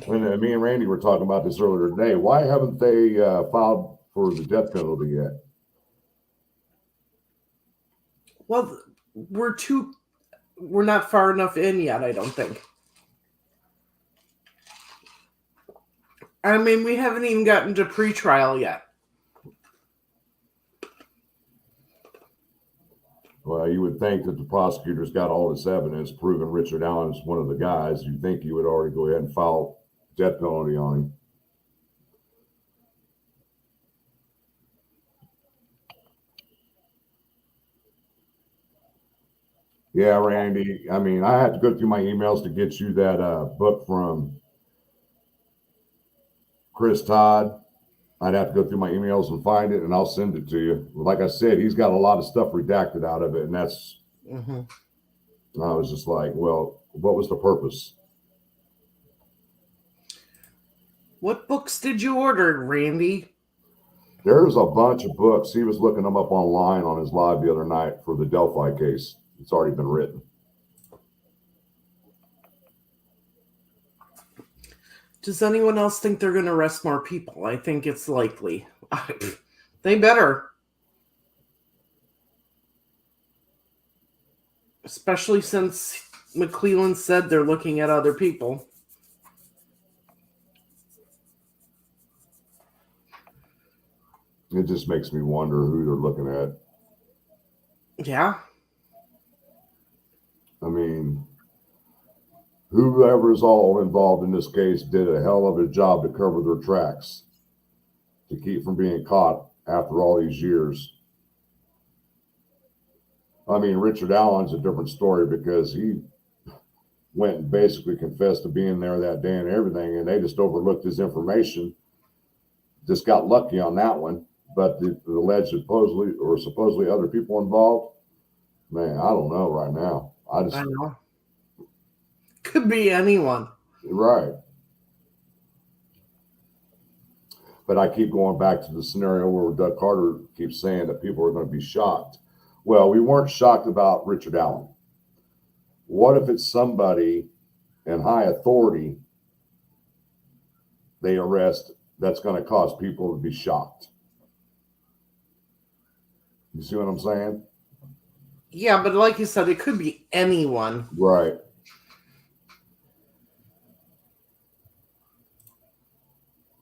A: And me and Randy were talking about this earlier today. Why haven't they filed for the death penalty yet?
B: well, we're not far enough in yet, I don't think. I mean, we haven't even gotten to pre-trial yet.
A: Well, you would think that the prosecutor's got all this evidence proving Richard Allen's one of the guys. You'd think he would already go ahead and file death penalty on him. Yeah, Randy. I mean, I had to go through my emails to get you that book from Chris Todd. I'd have to go through my emails and find it, and I'll send it to you. Like I said, he's got a lot of stuff redacted out of it, and that's.
B: Mm-hmm.
A: I was just like, well, what was the purpose?
B: What books did you order, Randy?
A: There's a bunch of books. He was looking them up online on his live the other night for the Delphi case. It's already been written.
B: Does anyone else think they're going to arrest more people? I think it's likely. They better. Especially since McClellan said they're looking at other people.
A: It just makes me wonder who they're looking at.
B: Yeah.
A: I mean, whoever's all involved in this case did a hell of a job to cover their tracks to keep from being caught after all these years. I mean, Richard Allen's a different story because he went and basically confessed to being there that day and everything, and they just overlooked his information. Just got lucky on that one. But the alleged supposedly other people involved, man, I don't know right now. I
B: know. Could be anyone.
A: Right. But I keep going back to the scenario where Doug Carter keeps saying that people are going to be shocked. Well, we weren't shocked about Richard Allen. What if it's somebody in high authority they arrest that's going to cause people to be shocked? You see what I'm saying?
B: Yeah, but like you said, it could be anyone.
A: Right.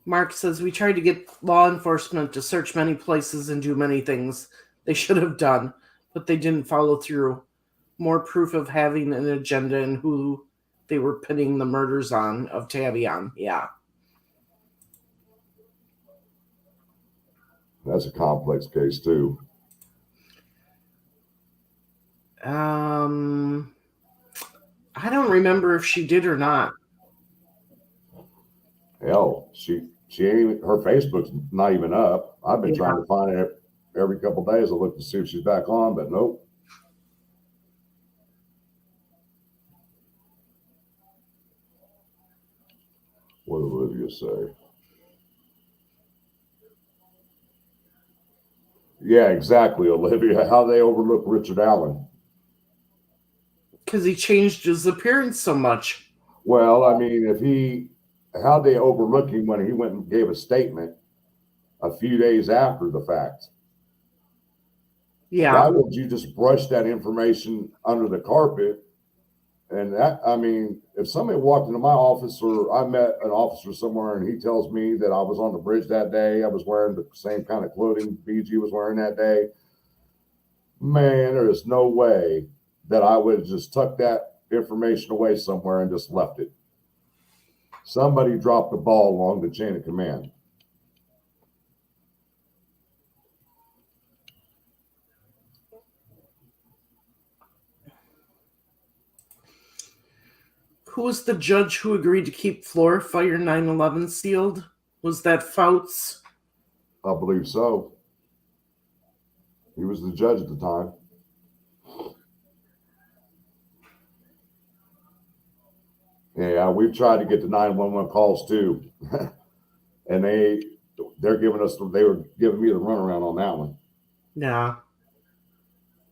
B: Mark says, we tried to get law enforcement to search many places and do many things they should have done, but they didn't follow through. More proof of having an agenda and who they were pinning the murders of Tabby on. Yeah.
A: That's a complex case, too.
B: I don't remember if she did or not.
A: Hell, she ain't even, her Facebook's not even up. I've been trying to find it every couple of days. I look to see if she's back on, but nope. What did Olivia say? Yeah, exactly, Olivia. How they overlook Richard Allen?
B: Because he changed his appearance so much.
A: Well, I mean, how'd they overlook him when he went and gave a statement a few days after the fact?
B: Yeah.
A: Why would you just brush that information under the carpet? And that, I mean, if somebody walked into my office or I met an officer somewhere and he tells me that I was on the bridge that day, I was wearing the same kind of clothing BG was wearing that day, man, there is no way that I would have just tucked that information away somewhere and just left it. Somebody dropped the ball along the chain of command.
B: Who was the judge who agreed to keep Florida Fire 9/11 sealed? Was that Fouts?
A: I believe so. He was the judge at the time. Yeah, we've tried to get the 911 calls too. And they were giving me the runaround on that one.
B: Yeah.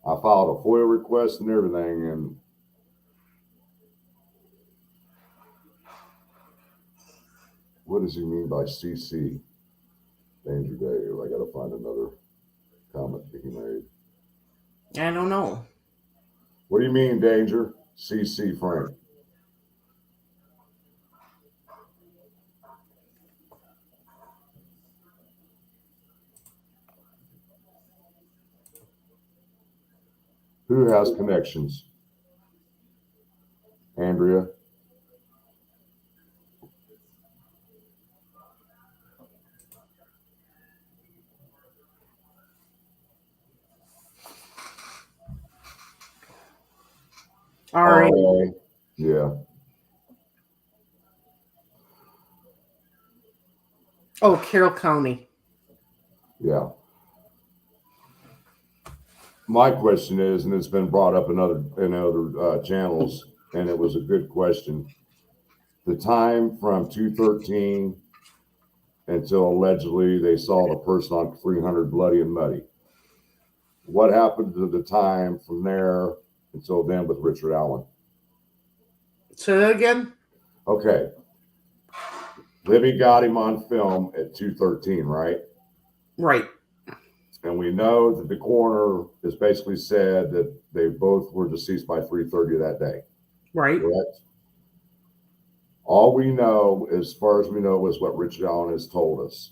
A: I filed a FOIA request and everything, and what does he mean by CC? Danger Dave. I got to find another comment that he made.
B: I don't know.
A: What do you mean, Danger? CC, Frank. Who has connections? Andrea?
B: Ari.
A: RA? Yeah.
B: Oh, Carroll County.
A: Yeah. My question is, and it's been brought up in other channels, and it was a good question. The time from 213 until allegedly they saw the person on 300 bloody and muddy. What happened to the time from there until then with Richard Allen?
B: Say that again?
A: Okay. Libby got him on film at 213, right?
B: Right.
A: And we know that the coroner has basically said that they both were deceased by 3:30 that day.
B: Right.
A: Correct? All we know, as far as we know, is what Richard Allen has told us.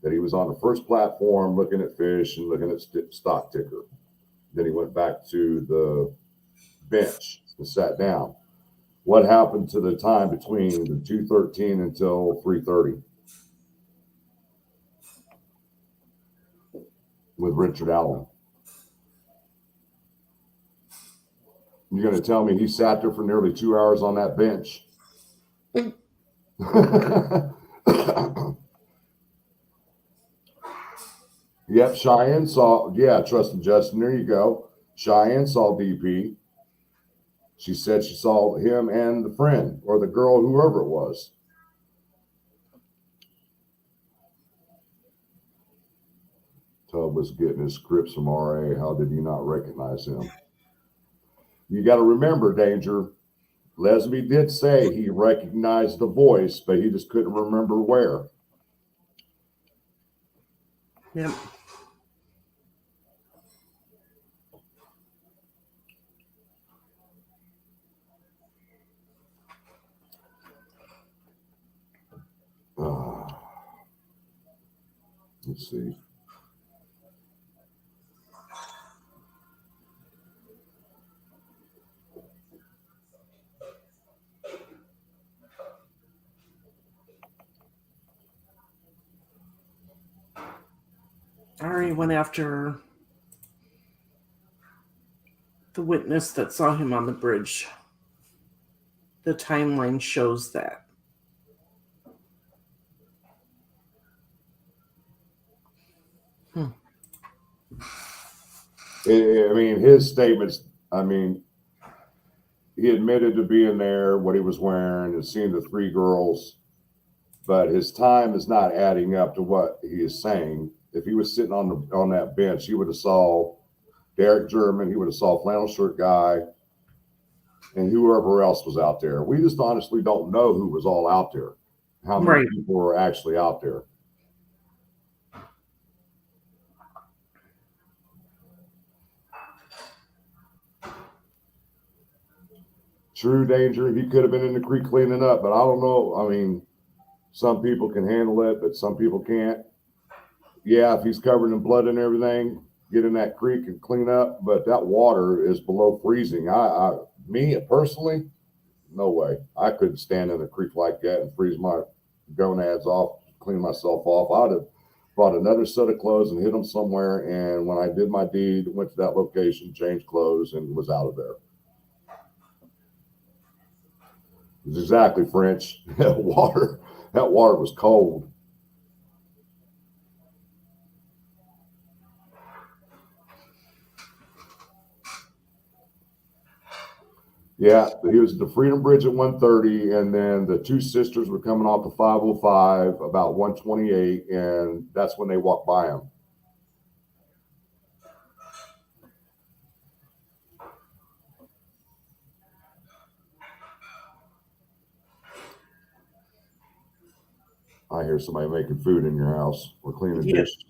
A: That he was on the first platform looking at fish and looking at stock ticker. Then he went back to the bench and sat down. What happened to the time between the 213 until 3:30 with Richard Allen? You're going to tell me he sat there for nearly 2 hours on that bench? Yep, Cheyenne saw, yeah, Trust and Justin, there you go. Cheyenne saw DP. She said she saw him and the friend or the girl, whoever it was. Tubb was getting his scripts from RA. How did you not recognize him? You got to remember, Danger, Leslie did say he recognized the voice, but he just couldn't remember where.
B: Yep.
A: Let's see.
B: Ari went after the witness that saw him on the bridge. The timeline shows that.
A: I mean, his statements, I mean, he admitted to being there, what he was wearing, and seeing the three girls, but his time is not adding up to what he is saying. If he was sitting on that bench, he would have saw Derek German, he would have saw Flannel Shirt Guy, and whoever else was out there. We just honestly don't know who was all out there, how many people were actually out there. True, Danger, he could have been in the creek cleaning up, but I don't know. I mean, some people can handle it, but some people can't. Yeah, if he's covered in blood and everything, get in that creek and clean up, but that water is below freezing. Me personally, no way. I couldn't stand in a creek like that and freeze my gonads off, clean myself off. I'd have bought another set of clothes and hid them somewhere, and when I did my deed, went to that location, changed clothes, and was out of there. It's exactly French. That water was cold. Yeah, he was at the Freedom Bridge at 1:30, and then the two sisters were coming off the 505 about 1:28, and that's when they walked by him. I hear somebody making food in your house or cleaning dishes.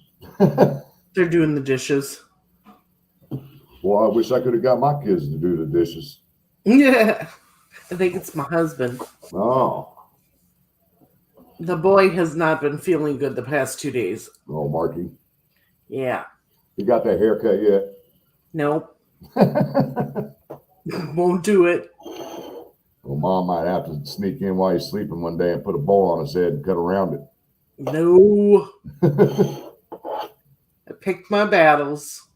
B: They're doing the dishes.
A: Well, I wish I could have got my kids to do the dishes.
B: Yeah, I think it's my husband.
A: Oh.
B: The boy has not been feeling good the past 2 days.
A: Oh, Marky.
B: Yeah.
A: You got that haircut yet?
B: Nope. Won't do it.
A: Well, Mom might have to sneak in while he's sleeping one day and put a bowl on his head and cut around it.
B: No. I picked my battles.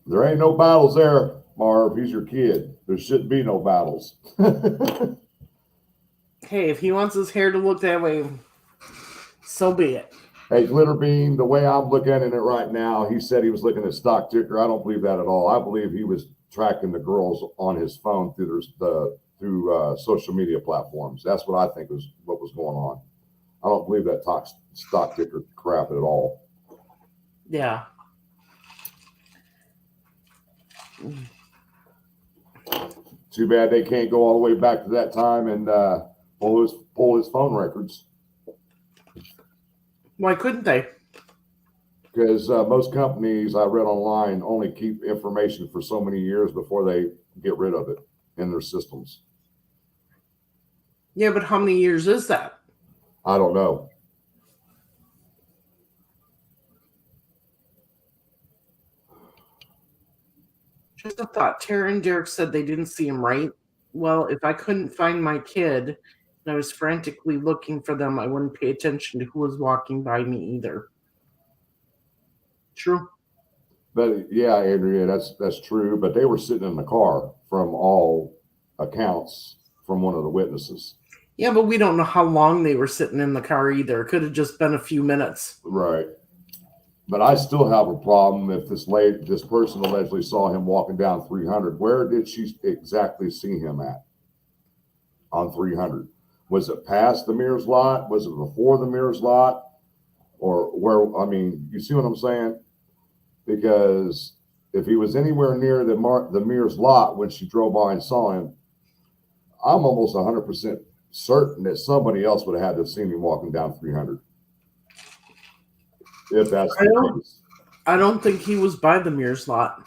A: There ain't no battles there, Marv. He's your kid. There shouldn't be no battles.
B: Hey, if he wants his hair to look that way, so be it.
A: Hey, Glitterbeam, the way I'm looking at it right now, he said he was looking at stock ticker. I don't believe that at all. I believe he was tracking the girls on his phone through social media platforms. That's what I think was what was going on. I don't believe that stock ticker crap at all.
B: Yeah.
A: Too bad they can't go all the way back to that time and pull his phone records.
B: Why couldn't they?
A: Because most companies I read online only keep information for so many years before they get rid of it in their systems.
B: Yeah, but how many years is that?
A: I don't know.
B: Just a thought. Tara and Derek said they didn't see him, right? Well, if I couldn't find my kid and I was frantically looking for them, I wouldn't pay attention to who was walking by me either. True.
A: But yeah, Andrea, that's true. But they were sitting in the car from all accounts from one of the witnesses.
B: Yeah, but we don't know how long they were sitting in the car either. It could have just been a few minutes.
A: Right. But I still have a problem if this person allegedly saw him walking down 300. Where did she exactly see him at on 300? Was it past the Mears lot? Was it before the Mears lot? Or where? I mean, you see what I'm saying? Because if he was anywhere near the Mears lot when she drove by and saw him, I'm almost 100% certain that somebody else would have had to have seen him walking down 300. If that's the case.
B: I don't think he was by the Mears lot.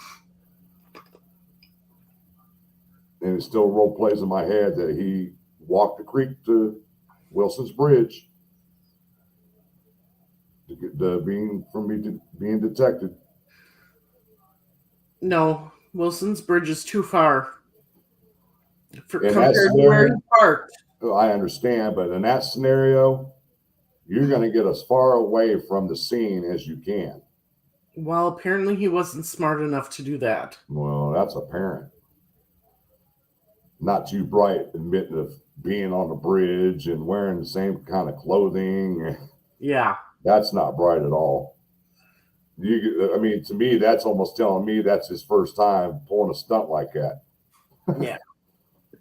A: And it still role plays in my head that he walked the creek to Wilson's Bridge to get being detected.
B: No, Wilson's Bridge is too far compared
A: to
B: where he parked.
A: I understand, but in that scenario, you're going to get as far away from the scene as you can.
B: Well, apparently he wasn't smart enough to do that.
A: Well, that's apparent. Not too bright admitting of being on the bridge and wearing the same kind of clothing.
B: Yeah.
A: That's not bright at all. I mean, to me, that's almost telling me that's his first time pulling a stunt like that.
B: Yeah.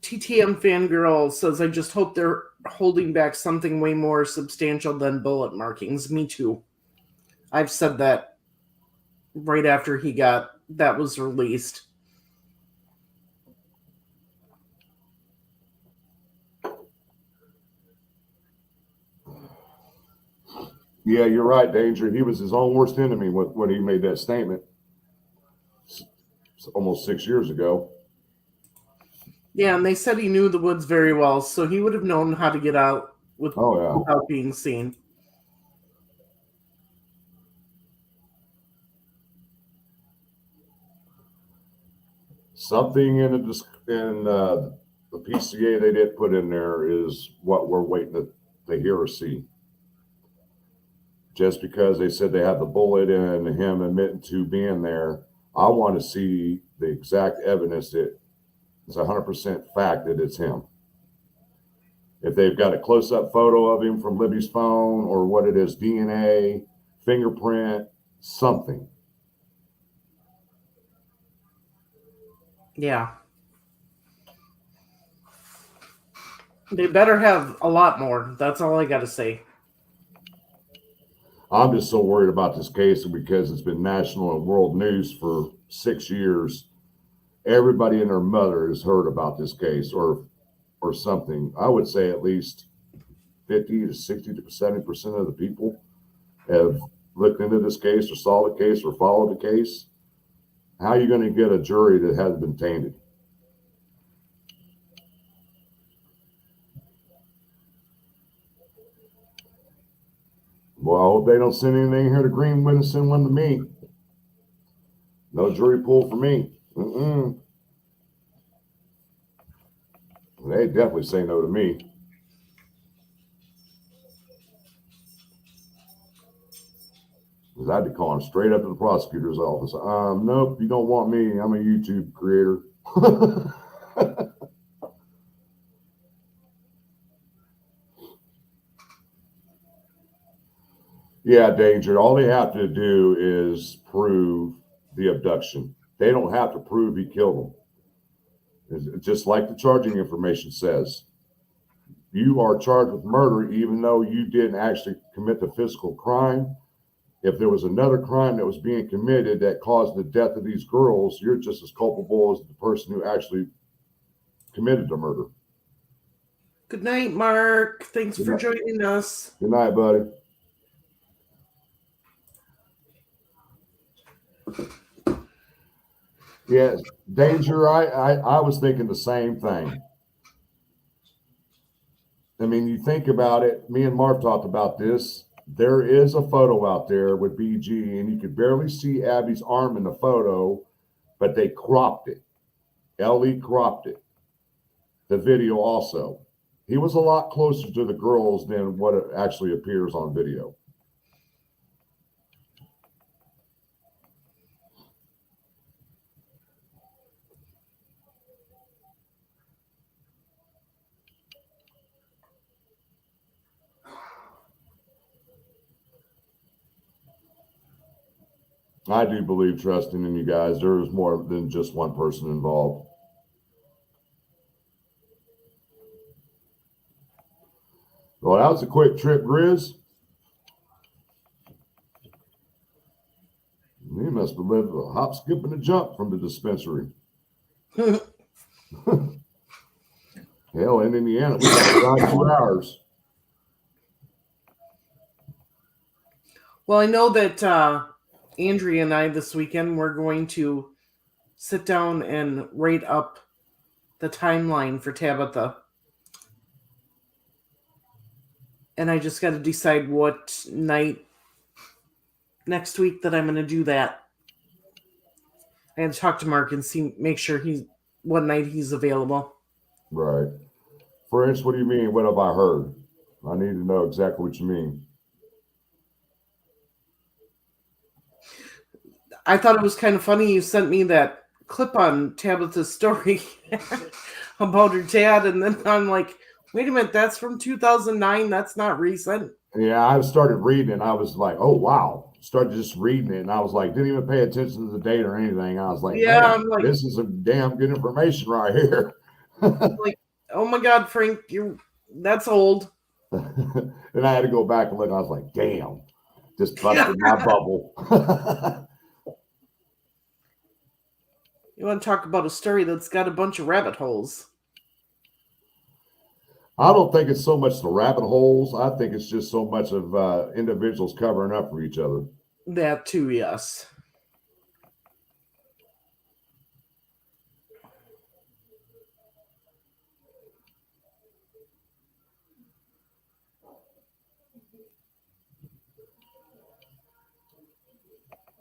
B: TTM Fangirl says, I just hope they're holding back something way more substantial than bullet markings. Me too. I've said that right after that was released.
A: Yeah, you're right, Danger. He was his own worst enemy when he made that statement almost 6 years ago.
B: Yeah, and they said he knew the woods very well, so he would have known how to get out without being seen.
A: Something in the PCA they did put in there is what we're waiting to hear or see. Just because they said they had the bullet and him admitting to being there, I want to see the exact evidence that it's 100% fact that it's him. If they've got a close-up photo of him from Libby's phone or what it is, DNA, fingerprint, something.
B: Yeah. They better have a lot more. That's all I got to say.
A: I'm just so worried about this case because it's been national and world news for 6 years. Everybody and their mother has heard about this case or something. I would say at least 50 to 60 to 70% of the people have looked into this case or saw the case or followed the case. How are you going to get a jury that hasn't been tainted? Well, I hope they don't send anything here to Greenwood and send one to me. No jury pool for me. Mm-mm. They definitely say no to me. Because I'd be calling straight up to the prosecutor's office. Nope, you don't want me. I'm a YouTube creator. Yeah, Danger. All they have to do is prove the abduction. They don't have to prove he killed them. It's just like the charging information says. You are charged with murder even though you didn't actually commit the physical crime. If there was another crime that was being committed that caused the death of these girls, you're just as culpable as the person who actually committed the murder.
B: Good night, Mark. Thanks for joining us.
A: Good night, buddy. Yeah, Danger, I was thinking the same thing. I mean, you think about it, me and Marv talked about this. There is a photo out there with BG, and you could barely see Abby's arm in the photo, but they cropped it. LE cropped it. The video also. He was a lot closer to the girls than what it actually appears on video. I do believe, trusting in you guys, there is more than just one person involved. Well, that was a quick trip, Grizz. He must have lived a hop, skip, and a jump from the dispensary. Hell, in Indiana, we got about 2 hours.
B: Well, I know that Andrea and I this weekend we're going to sit down and write up the timeline for Tabitha. And I just got to decide what night next week that I'm going to do that. I had to talk to Mark and make sure what night he's available.
A: Right. For instance, what do you mean? What have I heard? I need to know exactly what you mean.
B: I thought it was kind of funny you sent me that clip on Tabitha's story about her dad, and then I'm like, wait a minute, that's from 2009. That's not recent.
A: Yeah, I started reading and I was like, oh, wow. Started just reading it and I was like, didn't even pay attention to the date or anything. I was like, yeah, I'm like, this is a damn good information right here.
B: Like, oh my God, Frank, that's old.
A: And I had to go back and look. I was like, damn, just busted my bubble.
B: You want to talk about a story that's got a bunch of rabbit holes?
A: I don't think it's so much the rabbit holes. I think it's just so much of individuals covering up for each other.
B: That too, yes.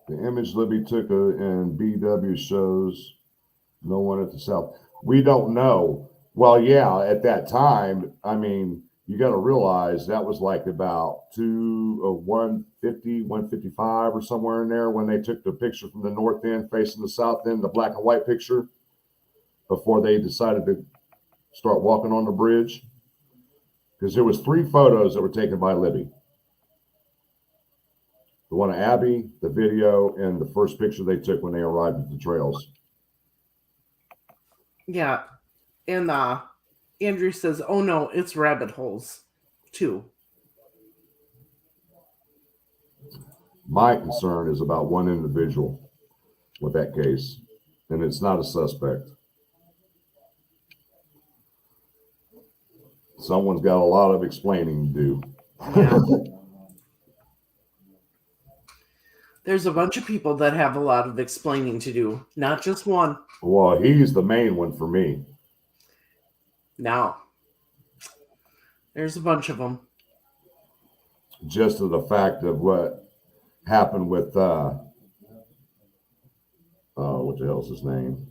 A: The image Libby took in BW shows no one at the South. We don't know. Well, yeah, at that time, I mean, you got to realize that was like about 150, 155 or somewhere in there when they took the picture from the north end facing the south end, the black and white picture, before they decided to start walking on the bridge. Because there was 3 photos that were taken by Libby. The one of Abby, the video, and the first picture they took when they arrived at the trails.
B: Yeah. And Andrew says, oh no, it's rabbit holes too.
A: My concern is about one individual with that case, and it's not a suspect. Someone's got a lot of explaining to do.
B: Yeah. There's a bunch of people that have a lot of explaining to do, not just one.
A: Well, he's the main one for me.
B: No. There's a bunch of them.
A: Just to the fact of what happened with what the hell's his name?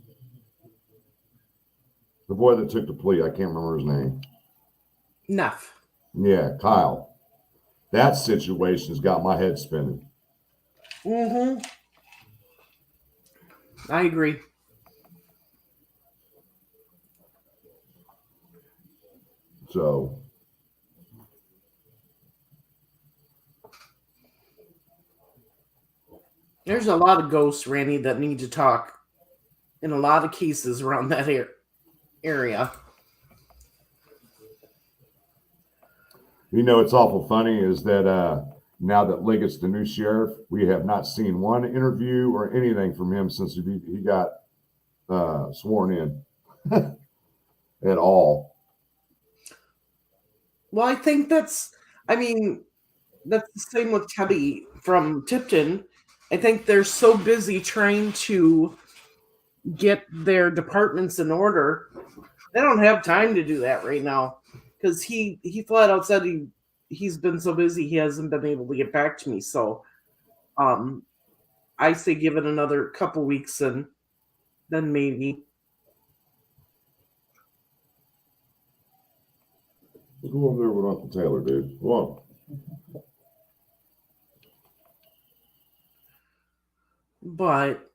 A: The boy that took the plea. I can't remember his name.
B: Neff.
A: Yeah, Kyle. That situation's got my head spinning.
B: Mm-hmm. I agree.
A: So
B: there's a lot of ghosts, Randy, that need to talk in a lot of cases around that area.
A: you know, it's awful funny is that now that Liggett's the new sheriff, we have not seen one interview or anything from him since he got sworn in at all.
B: Well, I think that's the same with Tubby from Tipton. I think they're so busy trying to get their departments in order. They don't have time to do that right now because he flat out said he's been so busy he hasn't been able to get back to me. So, I say give it another couple weeks and then maybe.
A: Go over there with Uncle Taylor, dude. Go on.
B: But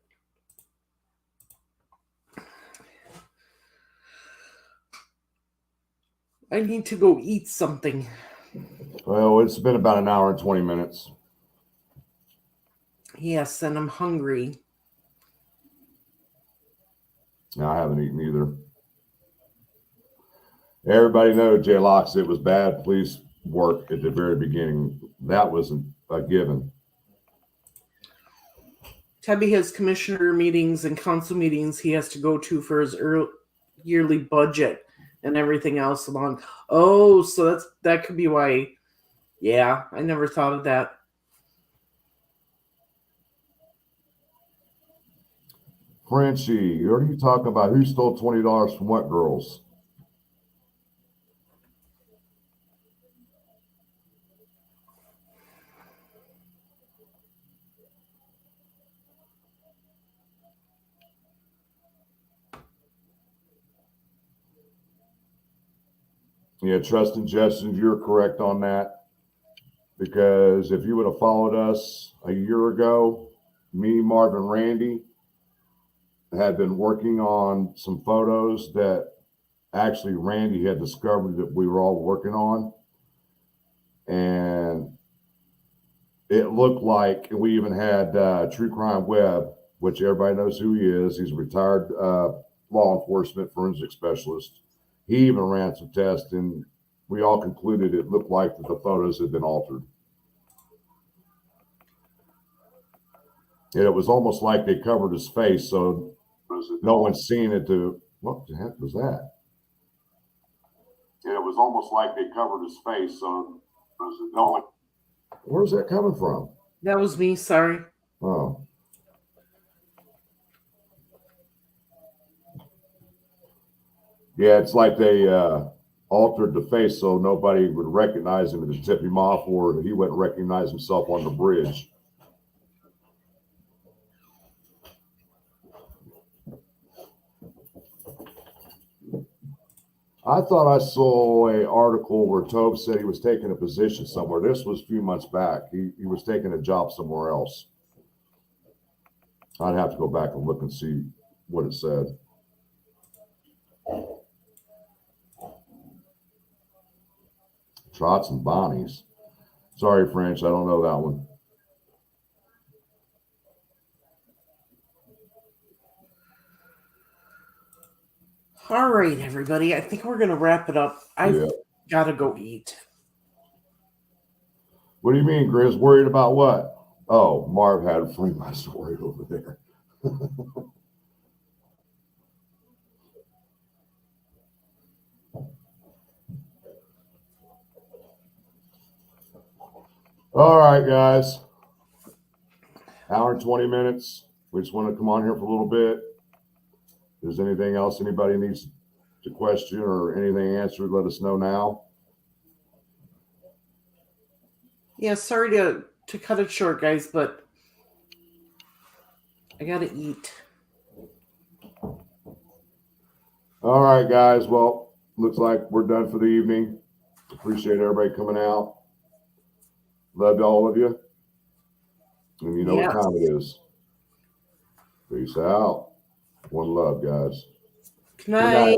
B: I need to go eat something.
A: Well, it's been about an hour and 20 minutes.
B: Yes, and I'm hungry.
A: No, I haven't eaten either. Everybody knows Jay Locks, it was bad police work at the very beginning. That was a given.
B: Tubby has commissioner meetings and council meetings he has to go to for his yearly budget and everything else along. Oh, so that could be why. Yeah, I never thought of that.
A: Frenchie, what are you talking about? Who stole $20 from what girls? Yeah, trust and Justin, you're correct on that. Because if you would have followed us a year ago, me, Marv, and Randy had been working on some photos that actually Randy had discovered that we were all working on. And it looked like we even had True Crime Web, which everybody knows who he is. He's a retired law enforcement forensic specialist. He even ran some tests, and we all concluded it looked like that the photos had been altered. And it was almost like they covered his face, so no one's seen it. What the heck was that? And it was almost like they covered his face, so no one. Where's that coming from?
B: That was me, sorry.
A: Oh. Yeah, it's like they altered the face so nobody would recognize him to tip him off, or he wouldn't recognize himself on the bridge. I thought I saw an article where Tobe said he was taking a position somewhere. This was a few months back. He was taking a job somewhere else. I'd have to go back and look and see what it said. Trots and Bonnies. Sorry, French, I don't know that one.
B: All right, everybody. I think we're going to wrap it up. I've got to go eat.
A: What do you mean, Grizz? Worried about what? Oh, Marv had to fling my story over there. All right, guys. Hour and 20 minutes. We just want to come on here for a little bit. If there's anything else anybody needs to question or anything answered, let us know now.
B: Yeah, sorry to cut it short, guys, but I gotta eat.
A: All right, guys. Well, looks like we're done for the evening. Appreciate everybody coming out. Love all of you. And you know
B: Yes.
A: what time it is. Peace out. One love, guys.
B: Good night.